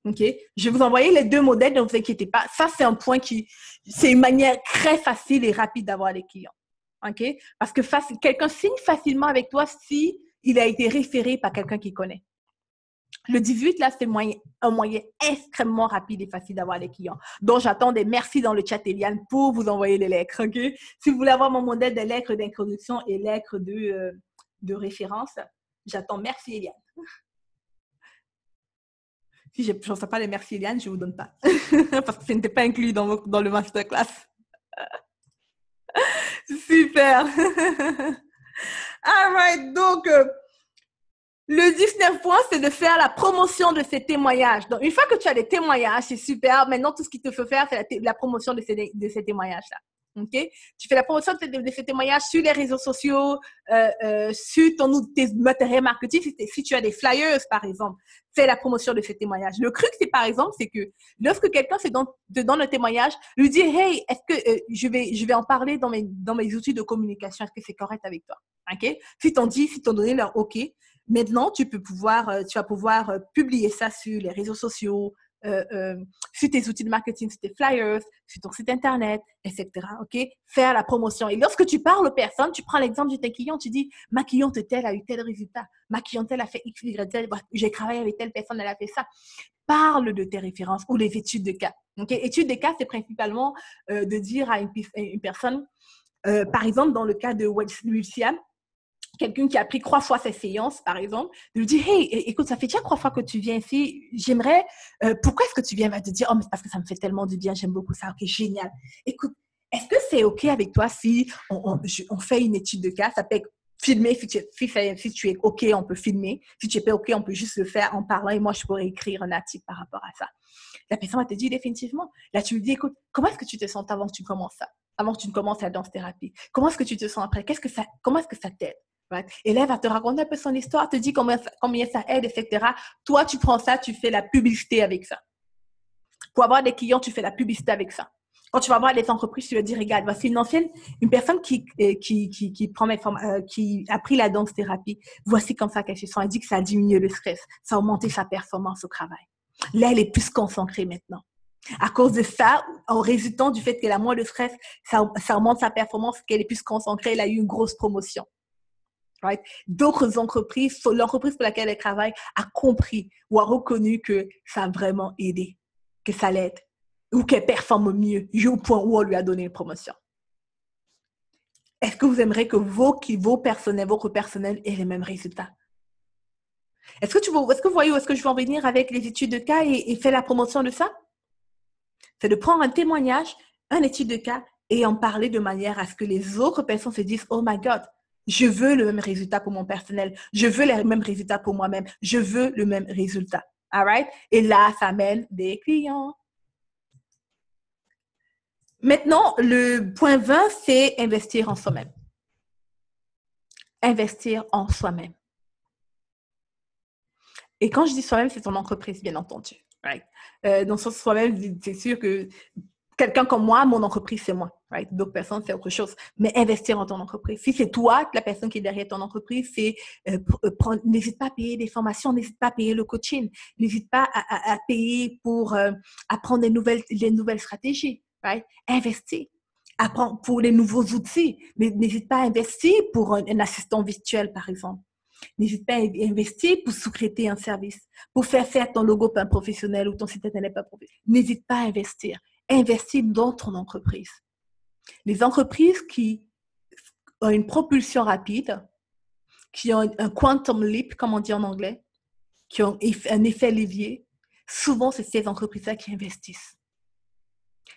OK? Je vais vous envoyer les 2 modèles, ne vous inquiétez pas. Ça, c'est c'est une manière très facile et rapide d'avoir des clients. OK? Parce que quelqu'un signe facilement avec toi si il a été référé par quelqu'un qu'il connaît. Le 18, là, c'est un moyen extrêmement rapide et facile d'avoir des clients. Donc, j'attends des merci dans le chat, Eliane, pour vous envoyer les lettres, OK? Si vous voulez avoir mon modèle de lettres d'introduction et lettres de référence, j'attends merci, Eliane. Si je ne reçois pas les merci, Eliane, je ne vous donne pas. Parce que ce n'était pas inclus dans le masterclass. Super. All right. Donc, le 19 point, c'est de faire la promotion de ces témoignages. Donc, une fois que tu as des témoignages, c'est super. Maintenant, tout ce qu'il te faut faire, c'est la promotion de ces témoignages-là. OK? Tu fais la promotion de ces témoignages sur les réseaux sociaux, sur tes matériels marketing. Si tu as des flyers, par exemple, fais la promotion de ces témoignages. Le truc, c'est par exemple, c'est que lorsque quelqu'un te donne un témoignage, lui dit, hey, est-ce que je vais en parler dans mes outils de communication? Est-ce que c'est correct avec toi? OK? Si t'ont donné leur OK, maintenant, tu vas pouvoir publier ça sur les réseaux sociaux, sur tes outils de marketing, sur tes flyers, sur ton site internet, etc. OK? Faire la promotion. Et lorsque tu parles aux personnes, tu prends l'exemple de tes clients, tu dis, ma cliente telle a eu tel résultat, ma clientèle a fait X, Y, Z, j'ai travaillé avec telle personne, elle a fait ça. Parle de tes références ou les études de cas. OK? Études de cas, c'est principalement de dire à une personne, par exemple, dans le cas de Wilciam, quelqu'un qui a pris 3 fois ses séances, par exemple, de lui dire, hey, écoute, ça fait déjà 3 fois que tu viens ici, j'aimerais, pourquoi est-ce que tu viens? Elle va te dire, oh, mais c'est parce que ça me fait tellement du bien, j'aime beaucoup ça, ok, génial. Écoute, est-ce que c'est ok avec toi si on fait une étude de cas? Ça peut être filmé, si tu es ok, on peut filmer. Si tu n'es pas ok, on peut juste le faire en parlant et moi, je pourrais écrire un article par rapport à ça. La personne va te dire définitivement. Là, tu lui dis, écoute, comment est-ce que tu te sens avant que tu commences ça? Avant que tu ne commences la danse-thérapie? Comment est-ce que tu te sens après? Comment est-ce que ça t'aide? Right? Et là, elle va te raconter un peu son histoire, te dit combien ça aide, etc. Toi, tu prends ça, tu fais la publicité avec ça. Pour avoir des clients, tu fais la publicité avec ça. Quand tu vas voir les entreprises, tu vas dire, regarde, voici une personne qui a pris la danse-thérapie. Voici comme ça qu'elle se sent. Elle dit que ça a diminué le stress, ça a augmenté sa performance au travail. Là, elle est plus concentrée maintenant. À cause de ça, en résultant du fait qu'elle a moins de stress, ça augmente sa performance, qu'elle est plus concentrée, elle a eu une grosse promotion. Right? D'autres entreprises, l'entreprise pour laquelle elle travaille, a compris ou a reconnu que ça a vraiment aidé, que ça l'aide, ou qu'elle performe mieux, au point où on lui a donné une promotion. Est-ce que vous aimeriez que votre personnel aient les mêmes résultats? Est-ce que vous voyez où est-ce que je veux en venir avec les études de cas et faire la promotion de ça? C'est de prendre un témoignage, une étude de cas et en parler de manière à ce que les autres personnes se disent « Oh my God, je veux le même résultat pour mon personnel. Je veux les mêmes résultats pour moi-même. Je veux le même résultat. » All right? Et là, ça mène des clients. Maintenant, le point 20, c'est investir en soi-même. Investir en soi-même. Et quand je dis soi-même, c'est ton entreprise, bien entendu. Right? Dans ce sens soi-même, c'est sûr que quelqu'un comme moi, mon entreprise, c'est moi. Right? D'autres personnes, c'est autre chose. Mais investir en ton entreprise. Si c'est toi, la personne qui est derrière ton entreprise, c'est n'hésite pas à payer des formations, n'hésite pas à payer le coaching, n'hésite pas à payer pour apprendre les nouvelles stratégies. Right? Investir. Apprendre pour les nouveaux outils. Mais n'hésite pas à investir pour un assistant virtuel, par exemple. N'hésite pas à investir pour sous-traiter un service, pour faire ton logo pas professionnel ou ton site internet pas professionnel. N'hésite pas à investir. Investir dans ton entreprise. Les entreprises qui ont une propulsion rapide, qui ont un quantum leap, comme on dit en anglais, qui ont un effet levier, souvent c'est ces entreprises-là qui investissent.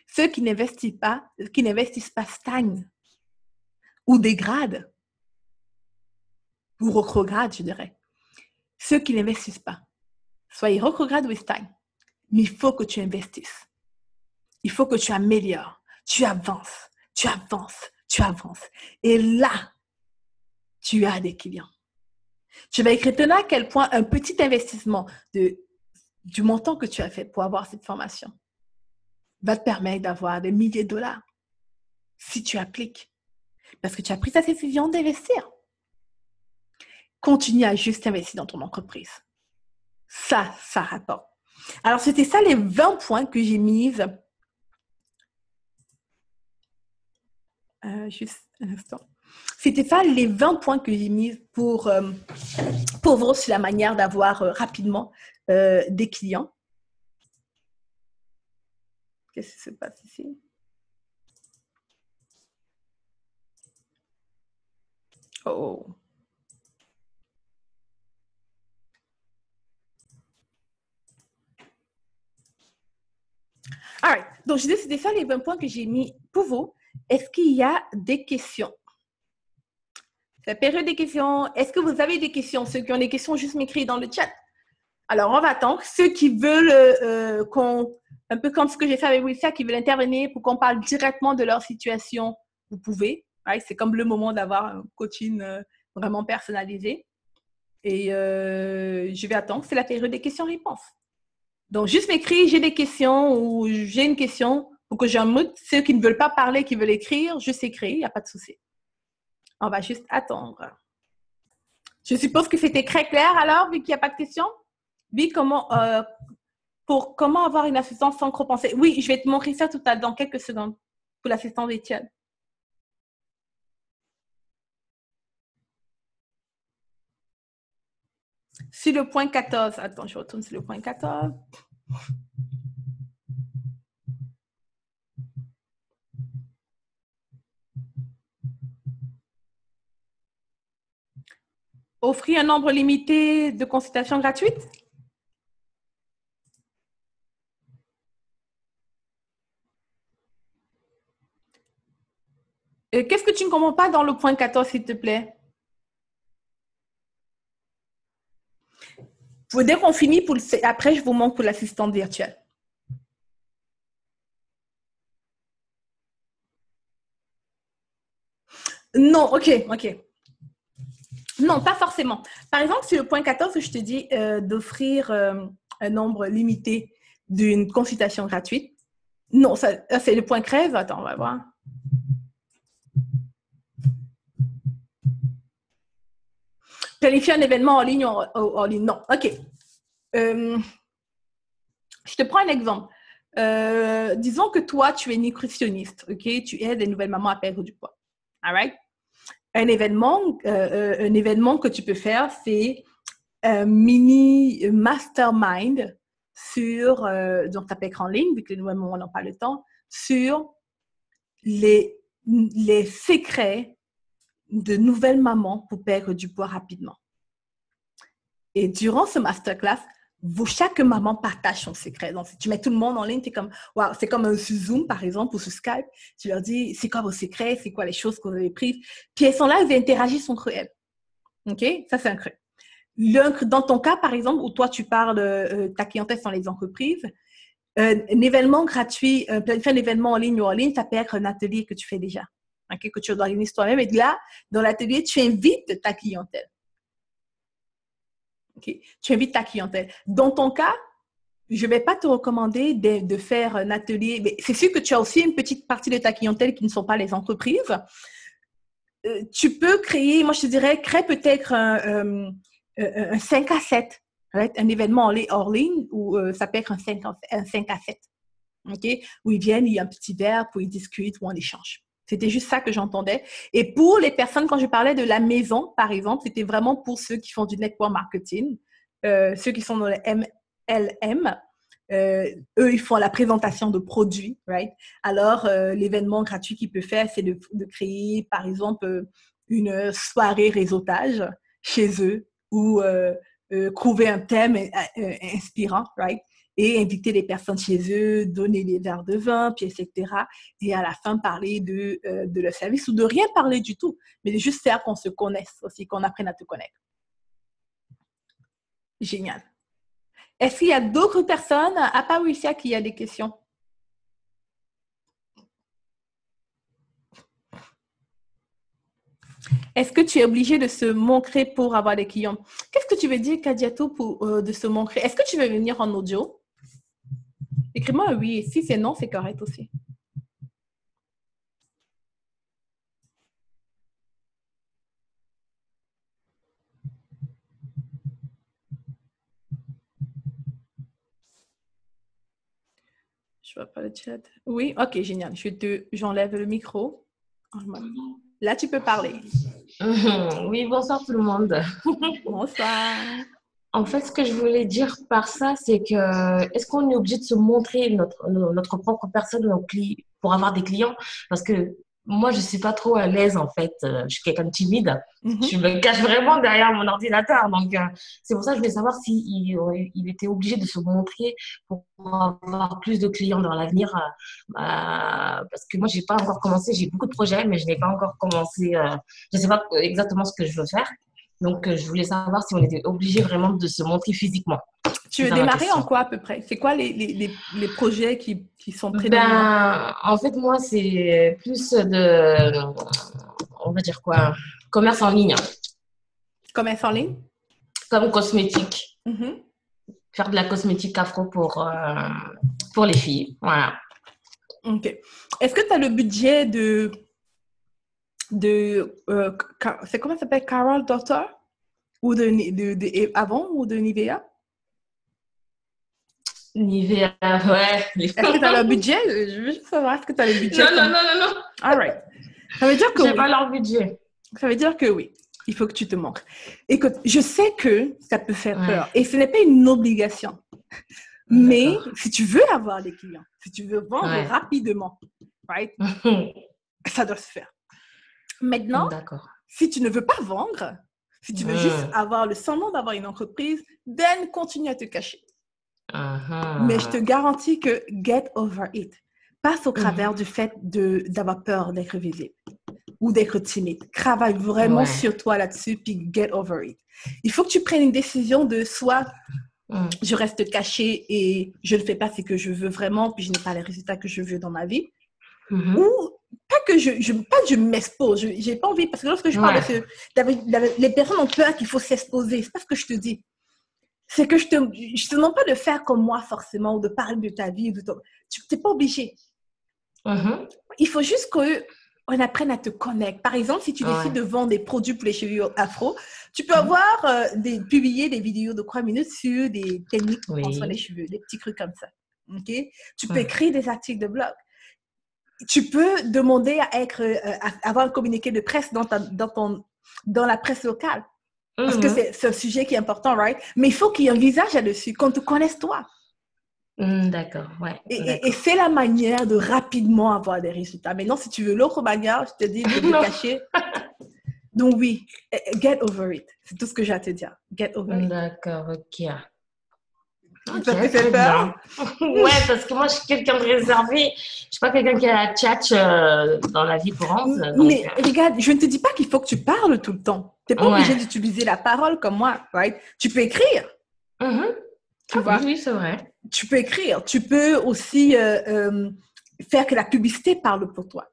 Ceux qui n'investissent pas stagnent ou dégradent ou rétrogradent, je dirais. Ceux qui n'investissent pas, soit ils rétrogradent ou ils stagnent. Mais il faut que tu investisses. Il faut que tu améliores. Tu avances, tu avances, tu avances. Et là, tu as des clients. Je vais écrire à quel point un petit investissement du montant que tu as fait pour avoir cette formation va te permettre d'avoir des milliers de dollars si tu appliques. Parce que tu as pris ta décision d'investir. Continue à juste investir dans ton entreprise. Ça rapporte. Alors, c'était ça les 20 points que j'ai mis. Juste un instant. C'était ça les 20 points que j'ai mis pour vous sur la manière d'avoir rapidement des clients. Qu'est-ce qui se passe ici? Oh. All right. Donc, je disais, c'était ça les 20 points que j'ai mis pour vous. Est-ce qu'il y a des questions? La période des questions. Est-ce que vous avez des questions? Ceux qui ont des questions, juste m'écrire dans le chat. Alors, on va attendre. Ceux qui veulent un peu comme ce que j'ai fait avec Wilcia, qui veulent intervenir pour qu'on parle directement de leur situation, vous pouvez. Right? C'est comme le moment d'avoir un coaching vraiment personnalisé. Et je vais attendre. C'est la période des questions-réponses. Donc, juste m'écrire, j'ai des questions ou j'ai une question pour que j'en mute. Ceux qui ne veulent pas parler, qui veulent écrire, juste écrire, il n'y a pas de souci. On va juste attendre. Je suppose que c'était très clair alors, vu qu'il n'y a pas de questions. Oui, comment avoir une assistance sans trop penser. Oui, je vais te montrer ça dans quelques secondes pour l'assistance d'Étienne. Sur le point 14, attends, je retourne sur le point 14. Offrir un nombre limité de consultations gratuites. Qu'est-ce que tu ne comprends pas dans le point 14, s'il te plaît? Dès qu'on finit, après, je vous montre pour l'assistante virtuelle. Non, ok. Non, pas forcément. Par exemple, sur le point 14, je te dis d'offrir un nombre limité d'une consultation gratuite. Non, ça, c'est le point 13. Attends, on va voir. Planifier un événement en ligne. En ligne. Non, ok. Je te prends un exemple. Disons que toi, tu es nutritionniste, ok? Tu aides les nouvelles mamans à perdre du poids. All right? Un événement que tu peux faire, c'est un mini mastermind sur, donc ça peut être en ligne, vu que les nouvelles mamans n'ont pas le temps, sur les secrets de nouvelles mamans pour perdre du poids rapidement. Et durant ce masterclass, chaque maman partage son secret. Donc, si tu mets tout le monde en ligne, c'est comme, wow, c'est comme un sur Zoom, par exemple, ou sur Skype. Tu leur dis, c'est quoi vos secrets? C'est quoi les choses que vous avez prises? Puis elles sont là, elles interagissent entre elles. OK? Ça, c'est un creux. Dans ton cas, par exemple, où toi, tu parles, ta clientèle sont les entreprises, un événement gratuit, planifier un événement en ligne ou en ligne, ça peut être un atelier que tu fais déjà. Okay? Que tu organises toi-même. Et là, dans l'atelier, tu invites ta clientèle. Okay. Tu invites ta clientèle. Dans ton cas, je ne vais pas te recommander de faire un atelier, mais c'est sûr que tu as aussi une petite partie de ta clientèle qui ne sont pas les entreprises. Tu peux créer, moi je te dirais, crée peut-être un 5 à 7, right? Un événement hors ligne où ça peut être un 5 à 7, okay? Où ils viennent, il y a un petit verre, où ils discutent, où on échange. C'était juste ça que j'entendais. Et pour les personnes, quand je parlais de la maison, par exemple, c'était vraiment pour ceux qui font du network marketing, ceux qui sont dans le MLM. Eux, ils font la présentation de produits, right? Alors, l'événement gratuit qu'ils peuvent faire, c'est de créer, par exemple, une soirée réseautage chez eux ou trouver un thème inspirant, right? Et inviter les personnes chez eux, donner des verres de vin, puis etc. Et à la fin, parler de leur service ou de rien parler du tout, mais de juste faire qu'on se connaisse aussi, qu'on apprenne à te connaître. Génial. Est-ce qu'il y a d'autres personnes, à part Lucia, qui a des questions? Est-ce que tu es obligé de se montrer pour avoir des clients? Qu'est-ce que tu veux dire, Kadiatou, de se montrer? Est-ce que tu veux venir en audio? Écris-moi un oui. Si c'est non, c'est correct aussi. Je vois pas le chat. Oui, ok, génial. J'enlève le micro. Là, tu peux parler. Oui, bonsoir tout le monde. Bonsoir. En fait, ce que je voulais dire par ça, c'est que est-ce qu'on est obligé de se montrer notre propre personne pour avoir des clients? Parce que moi, je suis pas trop à l'aise en fait. Je suis quelqu'un de timide. Je Mhm. me cache vraiment derrière mon ordinateur. Donc, c'est pour ça que je voulais savoir il était obligé de se montrer pour avoir plus de clients dans l'avenir. Parce que moi, j'ai pas encore commencé. J'ai beaucoup de projets, mais je n'ai pas encore commencé. Je sais pas exactement ce que je veux faire. Donc, je voulais savoir si on était obligé vraiment de se montrer physiquement. Tu C'est veux ça ma démarrer en question. quoi à peu près? C'est quoi les projets qui sont prédominants? Ben, en fait, moi, c'est plus on va dire quoi, commerce en ligne, Commerce en ligne? comme cosmétique, Mhm. faire de la cosmétique afro pour les filles. Voilà. OK. Est-ce que tu as le budget c'est comment ça s'appelle? Carol Doctor? Ou avant ou de Nivea? Nivea, ouais. Est-ce que tu as le budget? Je veux juste savoir, est-ce que tu as le budget Non, non, comme... non, non, non. All right. Ça veut dire que J'ai pas oui. leur budget. Ça veut dire que oui. Il faut que tu te montres. Écoute, je sais que ça peut faire Ouais, peur et ce n'est pas une obligation. Mais d'accord. si tu veux avoir des clients, si tu veux vendre Ouais. rapidement, right, ça doit se faire. Maintenant, D'accord. si tu ne veux pas vendre, si tu veux juste avoir le semblant d'avoir une entreprise, then continue à te cacher. Mais je te garantis que get over it. Passe au travers du fait d'avoir peur d'être visible ou d'être timide. Travaille vraiment Ouais. sur toi là-dessus, puis get over it. Il faut que tu prennes une décision de soit je reste cachée et je ne fais pas ce que je veux vraiment, puis je n'ai pas les résultats que je veux dans ma vie. Ou pas que pas que je m'expose, j'ai pas envie, parce que lorsque je parle Ouais. les personnes ont peur qu'il faut s'exposer, c'est pas ce que je te dis. C'est que je te demande pas de faire comme moi forcément, ou de parler de ta vie, tu n'es pas obligé. Il faut juste qu'on apprenne à te connaître. Par exemple, si tu décides Ouais. de vendre des produits pour les cheveux afro, tu peux avoir publier des vidéos de 3 minutes sur des techniques pour prendre soin des Oui. cheveux, des petits trucs comme ça. Okay? Tu peux écrire des articles de blog. Tu peux demander à avoir un communiqué de presse dans la presse locale. Parce que c'est un sujet qui est important, right? Mais il faut qu'il y ait un visage là-dessus, qu'on te connaisse toi. D'accord. Ouais. Et D'accord. c'est la manière de rapidement avoir des résultats. Maintenant, si tu veux l'autre manière, je te dis de te Non. cacher. Donc oui, get over it. C'est tout ce que j'ai à te dire. Get over it. D'accord, ok. Ok, Ça te fait très bien. peur? Ouais, parce que moi, je suis quelqu'un de réservé. Je suis pas quelqu'un qui a la tchatch dans la vie courante. Donc, Mais regarde, je ne te dis pas qu'il faut que tu parles tout le temps. Tu n'es pas obligé ouais. d'utiliser la parole comme moi, right? Tu peux écrire, Mhm. tu Ah oui, vois. oui, c'est vrai. Tu peux écrire. Tu peux aussi faire que la publicité parle pour toi.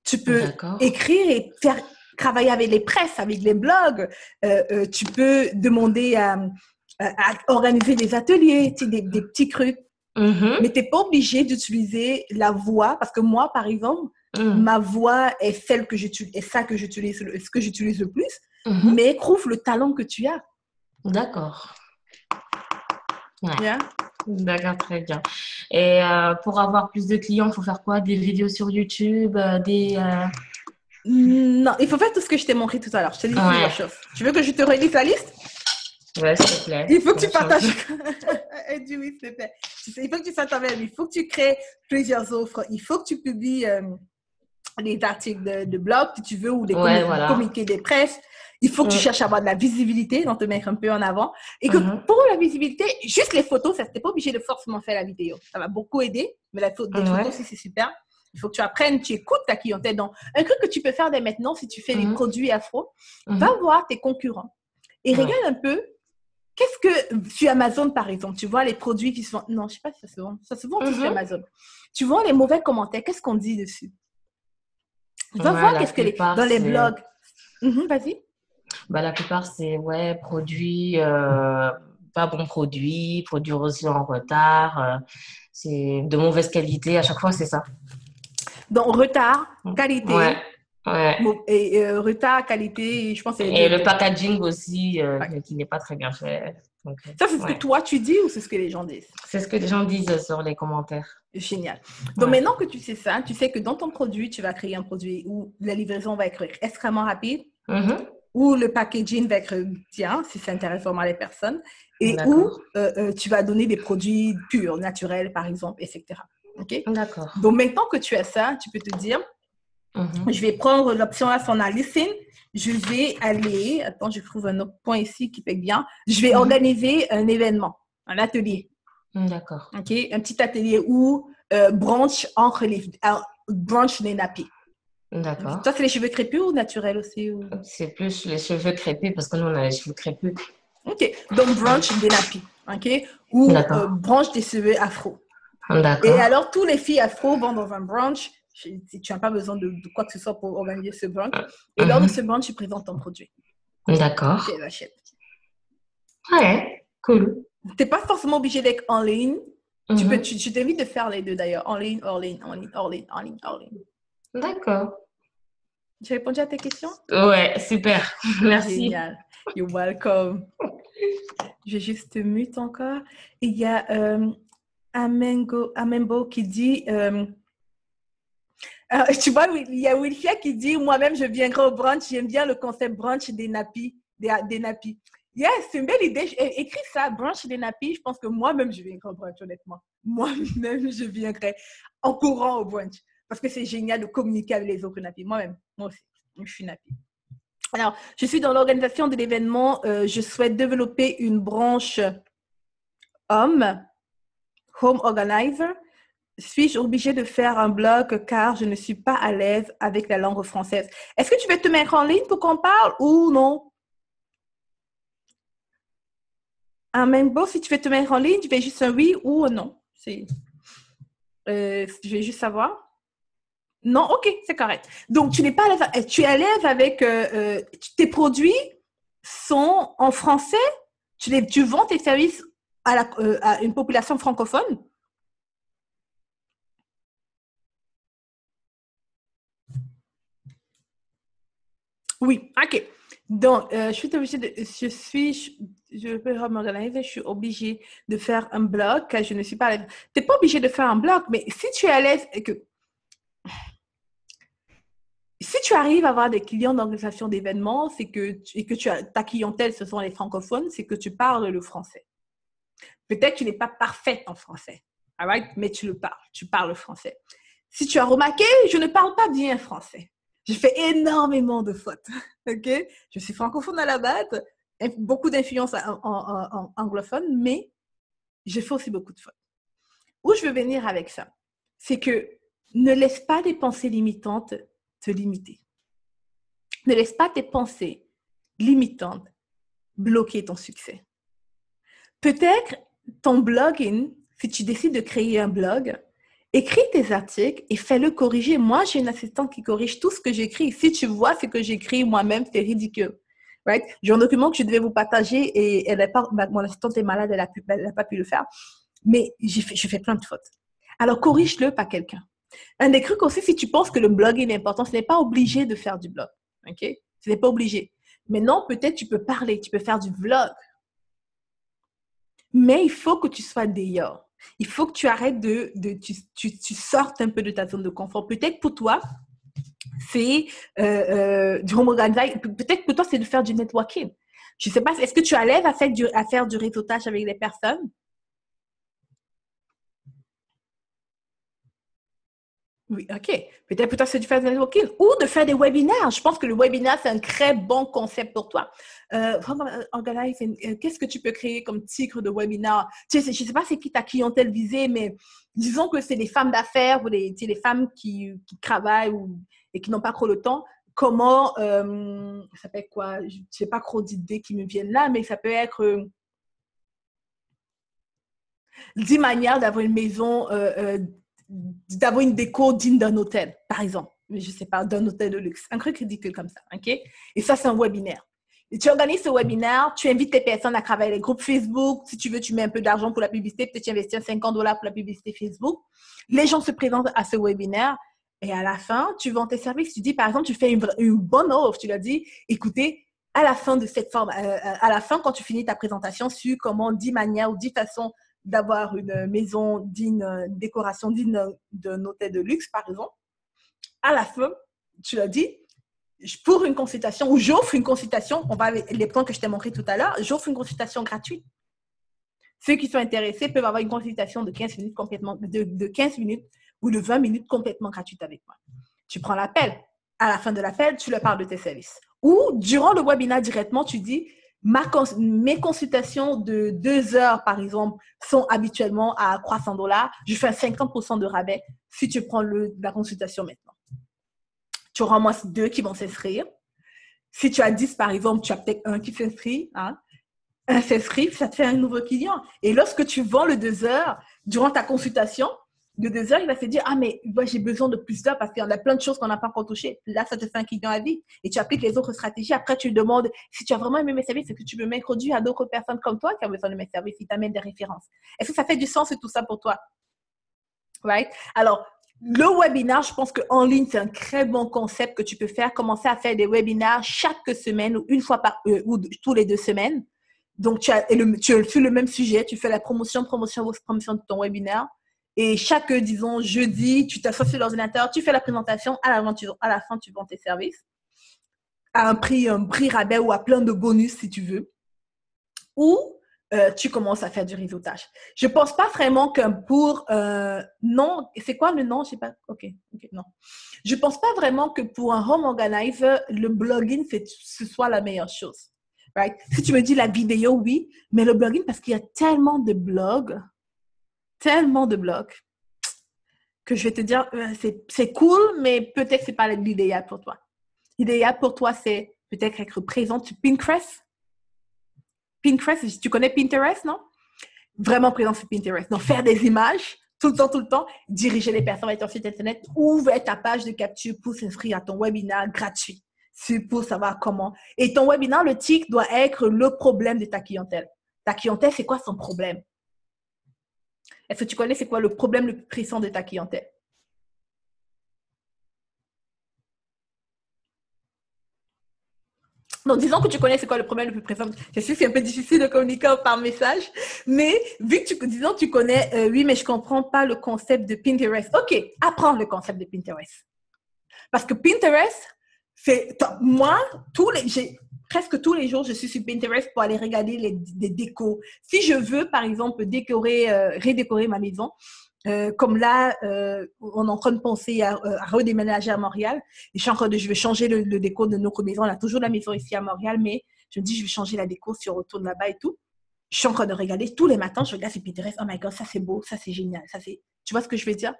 Tu peux D'accord. écrire et faire travailler avec les presses, avec les blogs. Tu peux demander à organiser des ateliers, des petits trucs. Mais Mhm. tu n'es pas obligé d'utiliser la voix, parce que moi, par exemple, Mhm. ma voix est celle que j'utilise, est ça que j'utilise, ce que j'utilise le plus. Mhm. Mais prouve le talent que tu as. D'accord. Ouais. Yeah? D'accord, très bien. Et pour avoir plus de clients, il faut faire quoi? Des vidéos sur YouTube, Non, il faut faire tout ce que je t'ai montré tout à l'heure. Je t'ai dit plusieurs Ouais. choses. Tu veux que je te relise la liste? Ouais, s'il te plaît. Il faut que tu Bien sûr. partages. Dis oui, s'il te plaît. Il faut que tu fasses toi-même. Il faut que tu crées plusieurs offres. Il faut que tu publies des articles de blog, si tu veux, ou des Ouais, voilà. communiqués de presse. Il faut que tu cherches à avoir de la visibilité, donc te mettre un peu en avant. Écoute, Mhm. pour la visibilité, juste les photos, ça, t'es pas obligé de forcément faire la vidéo. Ça va beaucoup aider, mais des photos Ouais. aussi, c'est super. Il faut que tu apprennes, tu écoutes ta clientèle. Donc, un truc que tu peux faire dès maintenant, si tu fais des Mhm. produits afro, va Mhm. voir tes concurrents et Ouais. regarde un peu. Qu'est-ce que, sur Amazon, par exemple, tu vois les produits qui sont... Non, je sais pas si ça se vend. Ça se vend aussi sur Mhm. Amazon. Tu vois les mauvais commentaires. Qu'est-ce qu'on dit dessus? Va Ouais, voir la qu'est-ce que plupart, dans les c'est blogs. Vas-y. la plupart, c'est ouais, produit, pas bon produit, produit reçu en retard, c'est de mauvaise qualité. À chaque fois, c'est ça. Donc, retard, Ouais, qualité, ouais. retard, qualité, je pense que c'est les Et deux. le packaging aussi, Ouais. qui n'est pas très bien fait. Donc, Ça, c'est ce que ouais. toi, tu dis ou c'est ce que les gens disent? C'est ce que les gens disent sur les commentaires. Génial. Donc, Ouais. maintenant que tu sais ça, tu sais que dans ton produit, tu vas créer un produit où la livraison va être extrêmement rapide, Mhm. où le packaging va être bien, si ça intéresse vraiment les personnes, et où D'accord. tu vas donner des produits purs, naturels, par exemple, etc. OK? D'accord. Donc, maintenant que tu as ça, tu peux te dire, Mhm. je vais prendre l'option là sur la listen. Je vais aller, attends, je trouve un autre point ici qui fait bien. Je vais Mhm. organiser un événement, un atelier. D'accord. OK? Un petit atelier où branche les nappies. D'accord. Toi, c'est les cheveux crépus ou naturels aussi? Ou... C'est plus les cheveux crépus parce que nous, on a les cheveux crépus. OK. Donc, branche des nappies. OK? Ou D'accord. branche des cheveux afro. Et D'accord. alors, tous les filles afro vont dans un brunch. Tu n'as pas besoin de quoi que ce soit pour organiser ce brunch. Et lors de ce Mhm. brunch, tu présentes ton produit. D'accord. Puis elles achètent. Ouais, cool. Tu n'es pas forcément obligé d'être en ligne. Mhm. Je t'invite de faire les deux d'ailleurs. En ligne, hors ligne, en ligne, hors ligne, en ligne, hors ligne. D'accord. J'ai répondu à tes questions? Ouais, super. Merci. Génial. You're welcome. Je vais juste te mute encore. Il y a Amenbo qui dit... tu vois, il y a Wilfia qui dit, moi-même, je viendrai au brunch. J'aime bien le concept brunch des nappies. Des nappies. Yes, c'est une belle idée. Écris ça, brunch des nappies. Je pense que moi-même, je viendrai au brunch, honnêtement. Moi-même, je viendrai en courant au brunch. Parce que c'est génial de communiquer avec les autres nappies. Moi-même, moi aussi, je suis nappie. Alors, je suis dans l'organisation de l'événement. Je souhaite développer une branche homme, home organizer. Suis-je obligée de faire un blog car je ne suis pas à l'aise avec la langue française? Est-ce que tu veux te mettre en ligne pour qu'on parle ou non? Même bon, si tu veux te mettre en ligne, tu fais juste un oui ou un non. Je vais juste savoir. Non, ok, c'est correct. Donc, tu n'es pas à l'aise. Tu es à l'aise avec tes produits sont en français? Tu vends tes services à une population francophone? Oui, ok. Donc, je peux m'organiser, je suis obligée de faire un blog car je ne suis pas à l'aise. Tu n'es pas obligée de faire un blog, mais si tu es à l'aise et que si tu arrives à avoir des clients d'organisation d'événements, et que ta clientèle, ce sont les francophones, c'est que tu parles le français. Peut-être que tu n'es pas parfaite en français, all right? Mais tu parles français. Si tu as remarqué, je ne parle pas bien français. Je fais énormément de fautes, ok? Je suis francophone à la base, beaucoup d'influence en anglophone, mais je fais aussi beaucoup de fautes. Où je veux venir avec ça, c'est que ne laisse pas des pensées limitantes te limiter. Ne laisse pas tes pensées limitantes bloquer ton succès. Peut-être ton blogging, si tu décides de créer un blog, écris tes articles et fais-le corriger. Moi, j'ai une assistante qui corrige tout ce que j'écris. Si tu vois ce que j'écris moi-même, c'est ridicule. Right? J'ai un document que je devais vous partager et mon assistante est malade, elle n'a pas pu le faire. Mais je fais plein de fautes. Alors, corrige-le par quelqu'un. Un des trucs aussi, si tu penses que le blogging est important, ce n'est pas obligé de faire du blog. OK? Ce n'est pas obligé. Maintenant, peut-être tu peux parler, tu peux faire du vlog. Mais il faut que tu sois dehors. Il faut que tu arrêtes tu sortes un peu de ta zone de confort. Peut-être pour toi, c'est du home organizing. Peut-être pour toi, c'est de faire du networking. Je ne sais pas, est-ce que tu es à l'aise à faire du réseautage avec les personnes? Oui, OK. Peut-être pour toi, c'est de faire du networking ou de faire des webinaires. Je pense que le webinaire, c'est un très bon concept pour toi. Qu'est-ce que tu peux créer comme titre de webinaire? Je ne sais pas c'est qui ta clientèle visée, mais disons que c'est des femmes d'affaires ou les femmes qui travaillent et qui n'ont pas trop le temps. Comment, ça s'appelle quoi? Je n'ai pas trop d'idées qui me viennent là, mais ça peut être 10 manières d'avoir une maison d'avoir une déco digne d'un hôtel, par exemple. Mais je ne sais pas, d'un hôtel de luxe. Un truc ridicule comme ça, OK? Et ça, c'est un webinaire. Et tu organises ce webinaire, tu invites tes personnes à travailler les groupes Facebook. Si tu veux, tu mets un peu d'argent pour la publicité. Peut-être tu investis $50 pour la publicité Facebook. Les gens se présentent à ce webinaire et à la fin, tu vends tes services. Tu dis, par exemple, tu fais une bonne offre. Tu leur dis, écoutez, à la fin de cette forme, à la fin, quand tu finis ta présentation sur comment 10 manières ou 10 façons d'avoir une maison digne, une décoration digne d'un hôtel de luxe, par exemple, à la fin, tu as dit, pour une consultation, ou j'offre une consultation, on va avec les points que je t'ai montré tout à l'heure, j'offre une consultation gratuite. Ceux qui sont intéressés peuvent avoir une consultation de 15 minutes complètement, de 15 minutes ou de 20 minutes complètement gratuite avec moi. Tu prends l'appel. À la fin de l'appel, tu leur parles de tes services. Ou durant le webinaire directement, tu dis, mes consultations de 2 heures, par exemple, sont habituellement à $300. Je fais un 50% de rabais si tu prends la consultation maintenant. Tu auras au moins 2 qui vont s'inscrire. Si tu as 10, par exemple, tu as peut-être un qui s'inscrit. Hein? Un s'inscrit, ça te fait un nouveau client. Et lorsque tu vends le 2 heures, durant ta consultation, de 2 heures, il va se dire, ah, mais moi, j'ai besoin de plus d'heures parce qu'il y en a plein de choses qu'on n'a pas encore touchées. Là, ça te fait un client à vie. Et tu appliques les autres stratégies. Après, tu lui demandes, si tu as vraiment aimé mes services, est-ce que tu peux m'introduire à d'autres personnes comme toi qui ont besoin de mes services? Il t'amène des références. Est-ce que ça fait du sens et tout ça pour toi? Right? Alors, le webinaire, je pense qu'en ligne, c'est un très bon concept que tu peux faire. Commencer à faire des webinaires chaque semaine ou une fois ou tous les 2 semaines. Donc, tu sur le même sujet, tu fais la promotion de ton webinaire. Et chaque, disons, jeudi, tu t'assois sur l'ordinateur, tu fais la présentation, à la fin, tu vends tes services à un prix rabais ou à plein de bonus si tu veux. Ou tu commences à faire du réseautage. Je ne pense pas vraiment que pour… non, c'est quoi le nom? Je ne sais pas. OK, non. Je ne pense pas vraiment que pour un home organizer, le blogging, ce soit la meilleure chose. Right? Si tu me dis la vidéo, oui, mais le blogging, parce qu'il y a tellement de blogs, que je vais te dire, c'est cool, mais peut-être que ce n'est pas l'idéal pour toi. L'idéal pour toi, c'est peut-être être présent sur Pinterest. Pinterest, tu connais Pinterest, non? Vraiment présent sur Pinterest. Donc, faire des images tout le temps, diriger les personnes vers ton site Internet, ouvrir ta page de capture pour s'inscrire à ton webinaire gratuit. C'est pour savoir comment. Et ton webinaire, le titre doit être le problème de ta clientèle. Ta clientèle, c'est quoi son problème? Est-ce que tu connais c'est quoi le problème le plus pressant de ta clientèle? Donc, disons que tu connais c'est quoi le problème le plus pressant. Je sais que c'est un peu difficile de communiquer par message, mais vu que disons tu connais, oui, mais je ne comprends pas le concept de Pinterest. OK, apprends le concept de Pinterest. Parce que Pinterest, c'est moi, presque tous les jours, je suis sur Pinterest pour aller regarder des décos. Si je veux, par exemple, redécorer ma maison, comme là, on est en train de penser à redéménager à Montréal. Et je vais changer le déco de notre maison. On a toujours la maison ici à Montréal, mais je me dis, je vais changer la déco si on retourne là-bas et tout. Je suis en train de regarder tous les matins. Je regarde sur Pinterest. Oh my God, ça c'est beau, ça c'est génial. Tu vois ce que je veux dire?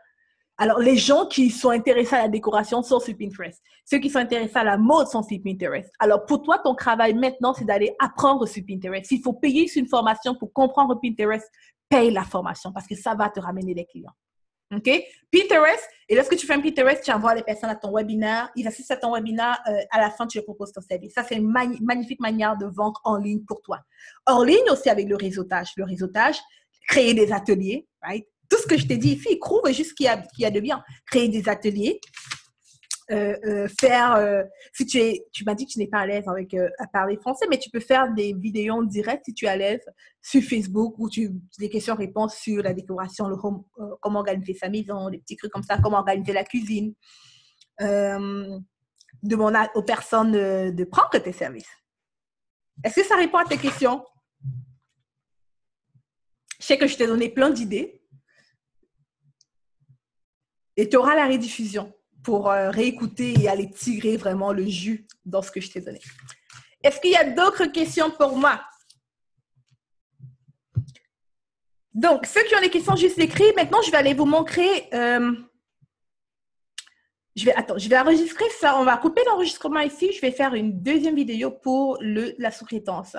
Alors, les gens qui sont intéressés à la décoration sont sur Pinterest. Ceux qui sont intéressés à la mode sont sur Pinterest. Alors, pour toi, ton travail maintenant, c'est d'aller apprendre sur Pinterest. S'il faut payer sur une formation pour comprendre Pinterest, paye la formation parce que ça va te ramener des clients. OK? Pinterest, et lorsque tu fais un Pinterest, tu envoies les personnes à ton webinaire. Ils assistent à ton webinaire. À la fin, tu leur proposes ton service. Ça, c'est une magnifique manière de vendre en ligne pour toi. En ligne aussi avec le réseautage. Le réseautage, créer des ateliers, right? Tout ce que je t'ai dit ici, trouve juste ce qu'il y a de bien. Créer des ateliers, si tu m'as dit que tu n'es pas à l'aise à parler français, mais tu peux faire des vidéos en direct si tu es à l'aise sur Facebook où des questions-réponses sur la décoration, comment organiser sa maison, des petits trucs comme ça, comment organiser la cuisine. Demande aux personnes de prendre tes services. Est-ce que ça répond à tes questions? Je sais que je t'ai donné plein d'idées. Et tu auras la rediffusion pour réécouter et aller tirer vraiment le jus dans ce que je t'ai donné. Est-ce qu'il y a d'autres questions pour moi? Donc, ceux qui ont des questions, juste l'écrit. Maintenant, je vais aller vous montrer. Je vais enregistrer ça. On va couper l'enregistrement ici. Je vais faire une deuxième vidéo pour la sous-traitance.